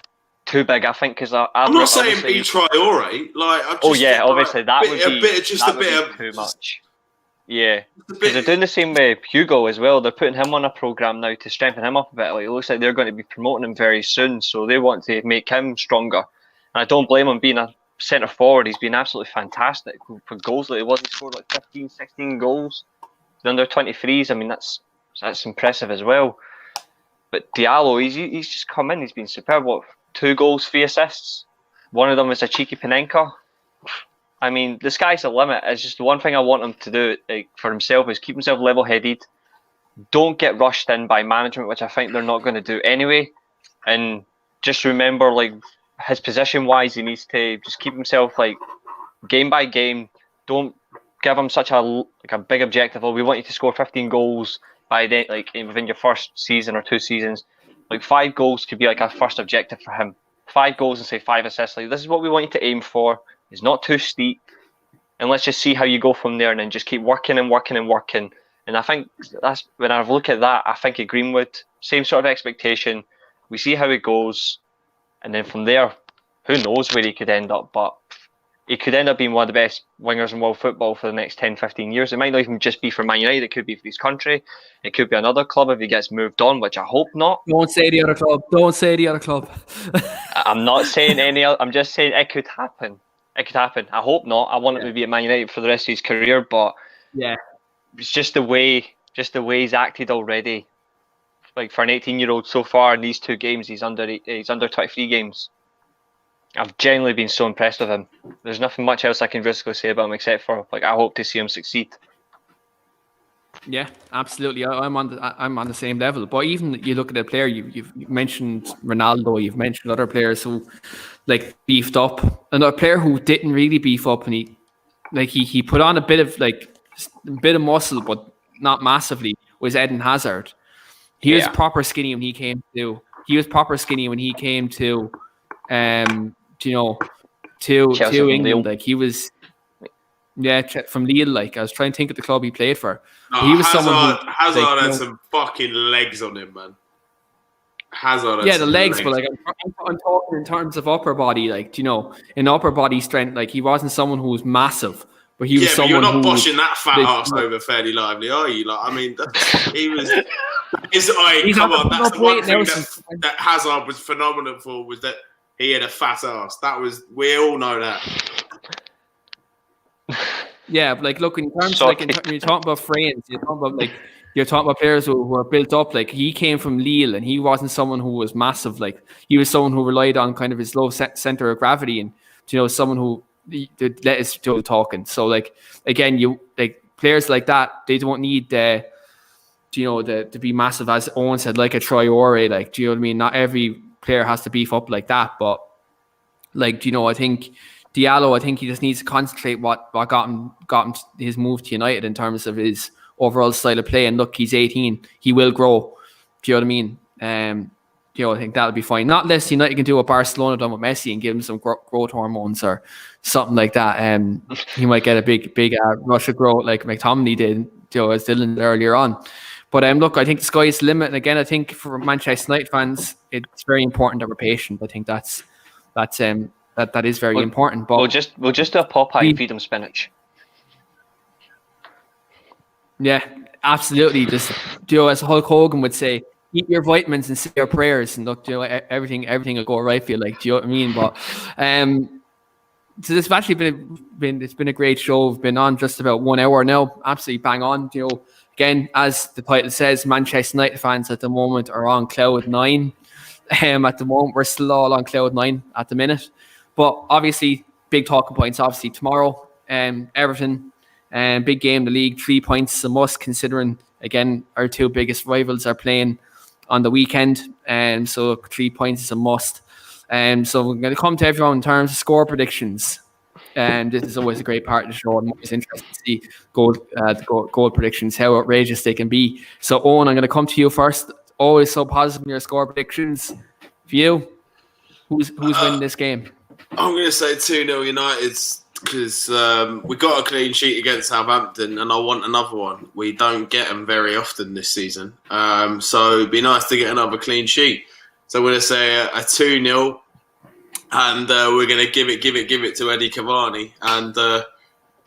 too big. I think because I'm not saying be Traore. Like, obviously that would be too much. Yeah, because they're doing the same with Hugo as well. They're putting him on a program now to strengthen him up a bit. Like, it looks like they're going to be promoting him very soon, so they want to make him stronger. And I don't blame him being a centre forward. He's been absolutely fantastic for goals. Like, he scored like 15, 16 goals. The under 23s. I mean, that's impressive as well. But Diallo, he's just come in. He's been superb. 2 goals, 3 assists. One of them was a cheeky Panenka. I mean, the sky's the limit. It's just the one thing I want him to do for himself is keep himself level-headed. Don't get rushed in by management, which I think they're not going to do anyway. And just remember, like, his position-wise, he needs to just keep himself, like, game by game. Don't give him such a big objective. We want you to score 15 goals by then, like, within your first season or 2 seasons. Like, 5 goals could be like a first objective for him. 5 goals and say 5 assists. Like, this is what we want you to aim for. It's not too steep, and let's just see how you go from there, and then just keep working and working and working. And I think that's when I look at that. I think at Greenwood, same sort of expectation. We see how it goes, and then from there, who knows where he could end up? But he could end up being one of the best wingers in world football for the next 10, 15 years. It might not even just be for Man United. It could be for his country. It could be another club if he gets moved on, which I hope not. Don't say the other club. Don't say the other club. I'm not saying any other. I'm just saying it could happen. It could happen. I hope not. I want him to be at Man United for the rest of his career, but it's just the way he's acted already. Like, for an 18-year-old so far in these 2 games, he's under 23 games. I've genuinely been so impressed with him. There's nothing much else I can realistically say about him except for, like, I hope to see him succeed. Yeah, absolutely. I'm on the same level. But even you look at a player, you've mentioned Ronaldo, you've mentioned other players who like beefed up. Another player who didn't really beef up, and he put on a bit of muscle, but not massively, was Eden Hazard. He was proper skinny when he came to. To England. Like, he was. Yeah, from Lille. Like, I was trying to think of the club he played for. No, he was Hazard had some fucking legs on him, man. Hazard. Yeah, the legs, but like I'm talking in terms of upper body, like, in upper body strength. Like, he wasn't someone who was massive, but he was someone. But you're not who boshing that fat ass over fairly lively, are you? Like, I mean, he was. Come on, that's the one thing that Hazard was phenomenal for, was that he had a fat ass. We all know that. Yeah, but like, look, in terms of, like, you're talking about frames, you're talking about players who are built up. Like, he came from Lille, and he wasn't someone who was massive. Like, he was someone who relied on kind of his low center of gravity, and someone who let his talking. So, like, again, players like that, they don't need to be massive, as Owen said, like a Traore. Like, do you know what I mean? Not every player has to beef up like that, but like, I think Diallo, I think he just needs to concentrate what got him his move to United in terms of his overall style of play. And look, he's 18. He will grow. Do you know what I mean? I think that'll be fine. Not unless United can do what Barcelona done with Messi and give him some growth hormones or something like that. He might get a big rush of growth like McTominay did, as Dylan earlier on. But look, I think the sky is the limit. And again, I think for Manchester United fans, it's very important that we're patient. I think that is very important. But we'll just do a Popeye and feed them spinach. Yeah, absolutely. Just as Hulk Hogan would say, eat your vitamins and say your prayers, and look, everything will go right for you. Like, do you know what I mean? But So this has actually been a great show. We've been on just about 1 hour now. Absolutely bang on. Again, as the title says, Manchester United fans at the moment are on cloud 9. At the moment, we're still all on cloud 9 at the minute. But obviously, big talking points. Obviously, tomorrow, Everton, big game in the league. 3 points is a must, considering again our two biggest rivals are playing on the weekend, and so 3 points is a must. So we're going to come to everyone in terms of score predictions. And this is always a great part of the show. I'm always interested to see goal predictions, how outrageous they can be. So, Owen, I'm going to come to you first. Always so positive in your score predictions. For you, who's winning this game? I'm going to say 2-0 United because we got a clean sheet against Southampton and I want another one. We don't get them very often this season. So it'd be nice to get another clean sheet. So I'm going to say a 2-0. And we're going to give it to Eddie Cavani, and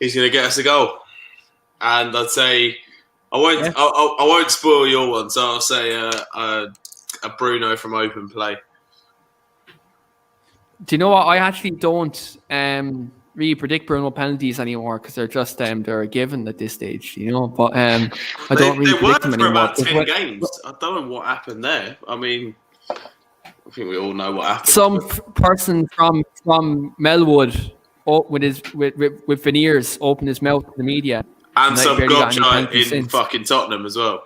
he's going to get us a goal. And I'd say I won't spoil your one, so I'll say a Bruno from open play. Do you know what? I actually don't really predict Bruno penalties anymore because they're just they're a given at this stage, But I don't really predict them anymore. About 10 games. I don't know what happened there. I mean, I think we all know what happened. Some person from Melwood with veneers opened his mouth to the media. And some gobshite in fucking Tottenham as well.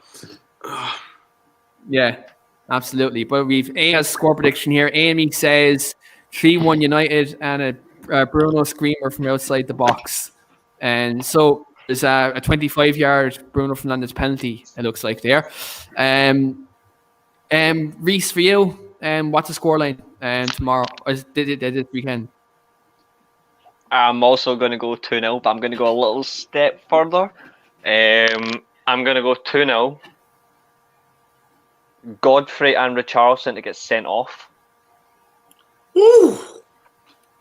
Yeah, absolutely. But we've A's score prediction here. Amy says 3-1 United and a Bruno screamer from outside the box. And so there's a 25-yard Bruno Fernandes penalty, it looks like there. Reese, for you, what's the scoreline tomorrow? This weekend? I'm also going to go 2-0, but I'm going to go a little step further. I'm going to go 2-0. Godfrey and Richarlison to get sent off. Ooh.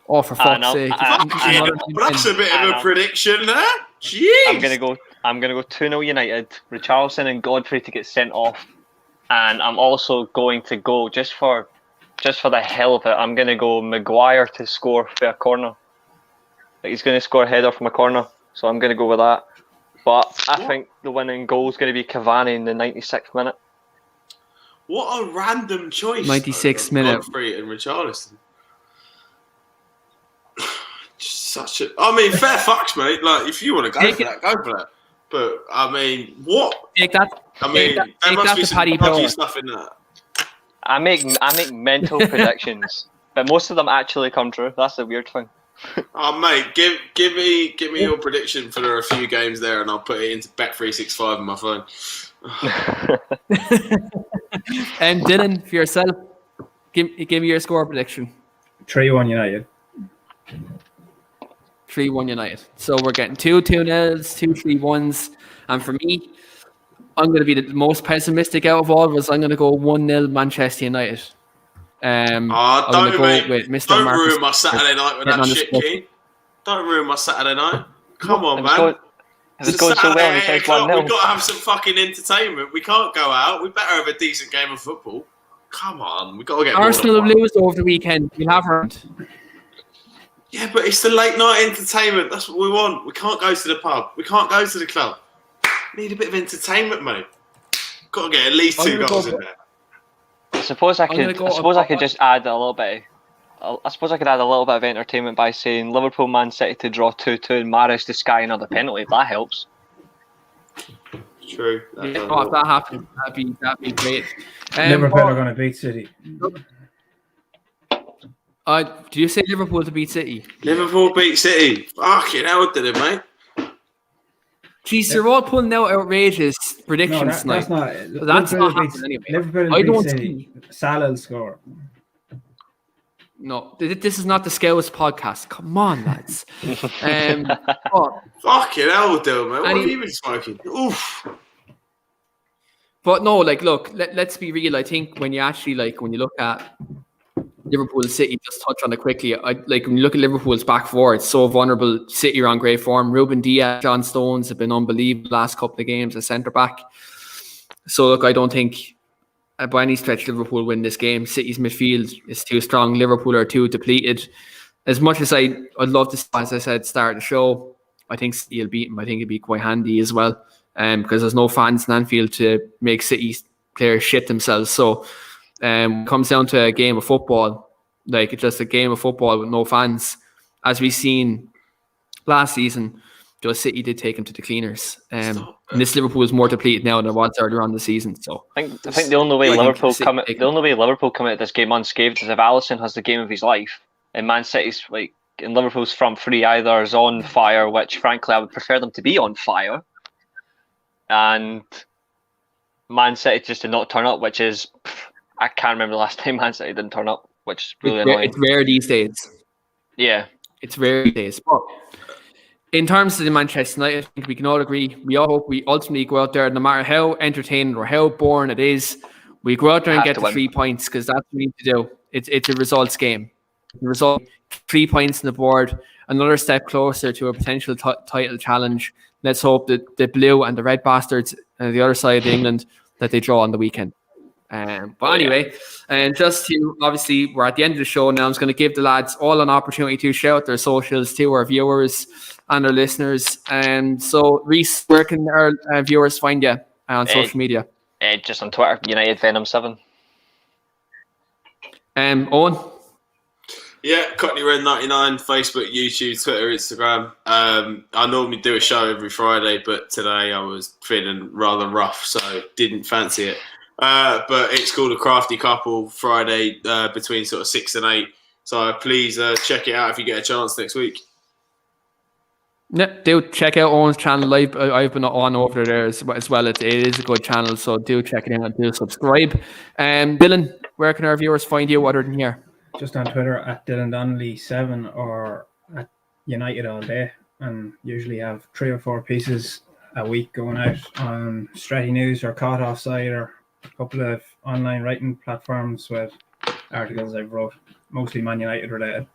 Oh, for fuck's sake! That's a bit of a prediction there. Jeez. I'm going to go 2-0 United. Richarlison and Godfrey to get sent off. And I'm also going to go, just for the hell of it, I'm going to go Maguire to score for a corner. He's going to score a header from a corner, so I'm going to go with that. But I think the winning goal is going to be Cavani in the 96th minute. What a random choice. 96th minute. Godfrey and Richarlison. I mean, fair fucks, mate. Like, if you want to go for that, go for that. But, I mean, what? Take that. There must be some dodgy stuff in that. I make mental predictions, but most of them actually come true. That's the weird thing. Oh, mate, give me your prediction for a few games there, and I'll put it into Bet365 on my phone. And Dylan, for yourself, give me your score prediction. 3-1 United. 3-1 United. So we're getting 2-2-0s, 2 3-1s, and for me, I'm going to be the most pessimistic out of all of us. I'm going to go 1-0 Manchester United. Don't ruin my Saturday night with that shit, Keane. Don't ruin my Saturday night. Come on, man. It's going so well. We've got to have some fucking entertainment. We can't go out. We better have a decent game of football. Come on, we got to get. Arsenal have lost over the weekend. We'll have her. Yeah, but it's the late night entertainment. That's what we want. We can't go to the pub. We can't go to the club. Need a bit of entertainment, mate. Got to get at least 2 goals in there. I suppose I could just add a little bit. I suppose I could add a little bit of entertainment by saying Liverpool Man City to draw 2-2 and Mahrez to sky another penalty. That helps. True. If that happens, that'd be great. Liverpool are going to beat City. Do you say Liverpool to beat City? Liverpool beat City. Fucking hell, did it, mate? Jeez, you're all pulling out outrageous predictions tonight. That's not happening anyway. Liverpool I don't see Salah will score. No, this is not the Scouts podcast. Come on, lads. Fucking hell, Dylan, man. What have you been smoking? Oof. But no, look, let's be real. I think when you actually, when you look at Liverpool City, just touch on it quickly. When you look at Liverpool's back four, it's so vulnerable. City are on great form. Ruben Diaz, John Stones have been unbelievable the last couple of games as centre back. So look, I don't think by any stretch Liverpool win this game. City's midfield is too strong. Liverpool are too depleted. as much as I'd love to, as I said, start the show, I think City will beat them. I think it'd be quite handy as well, because there's no fans in Anfield to make City players shit themselves. So it comes down to a game of football, like it's just a game of football with no fans. As we've seen last season, just City did take him to the cleaners. And this Liverpool is more depleted now than it was earlier on the season. So I think the only way Liverpool come out of this game unscathed is if Alisson has the game of his life, and Man City's in Liverpool's front three either is on fire, which frankly I would prefer them to be on fire, and Man City just did not turn up, which is I can't remember the last time Man City didn't turn up, which is really annoying. It's rare these days. Yeah, it's rare these days. But in terms of the Manchester United, I think we can all agree, we all hope we ultimately go out there, no matter how entertaining or how boring it is, we go out there and get the 3 points, because that's what we need to do. It's a results game. The result, 3 points on the board, another step closer to a potential title challenge. Let's hope that the blue and the red bastards on the other side of England, that they draw on the weekend. But anyway, and just to, obviously, we're at the end of the show now. I'm just going to give the lads all an opportunity to shout their socials to our viewers and our listeners. And so, Reese, where can our viewers find you on social media? Just on Twitter, United Venom 7. Owen? Yeah, Cockney Red 99, Facebook, YouTube, Twitter, Instagram. I normally do a show every Friday, but today I was feeling rather rough, so didn't fancy it. But it's called A Crafty Couple, Friday between sort of 6 and 8. So please check it out if you get a chance next week. Yeah, do check out Owen's channel. I've been on over there as well. It is a good channel, so do check it out and do subscribe. Dylan, where can our viewers find you other than here? Just on Twitter at Dylan Donnelly 7 or at United All Day, and usually have 3 or 4 pieces a week going out on Stretty News or Caught Offside or a couple of online writing platforms with articles I've wrote, mostly Man United related.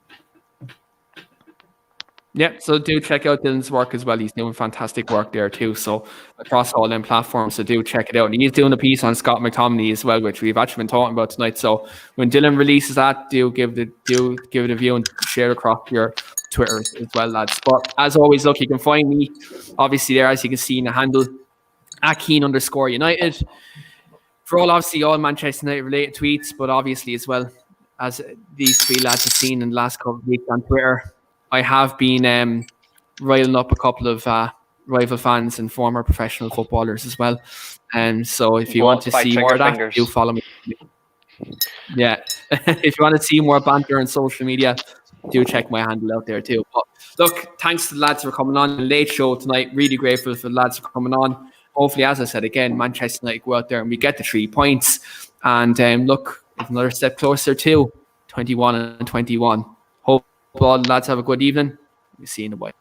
Yeah, so do check out Dylan's work as well. He's doing fantastic work there too. So across all them platforms, so do check it out. And he's doing a piece on Scott McTominay as well, which we've actually been talking about tonight. So when Dylan releases that, do give it a view and share across your Twitter as well, lads. But as always, look, you can find me obviously there, as you can see in the handle, at Keane_United. For all Manchester United related tweets, but obviously as well as these 3 lads have seen in the last couple of weeks on Twitter, I have been riling up a couple of rival fans and former professional footballers as well. And so if you want to see more of that, do follow me. Yeah. If you want to see more banter on social media, do check my handle out there too. But look, thanks to the lads for coming on. A late show tonight. Really grateful for the lads for coming on. Hopefully, as I said again, Manchester United go out there and we get the 3 points. And look, it's another step closer to 21 and 21. Hope all the lads have a good evening. We'll see you in a while.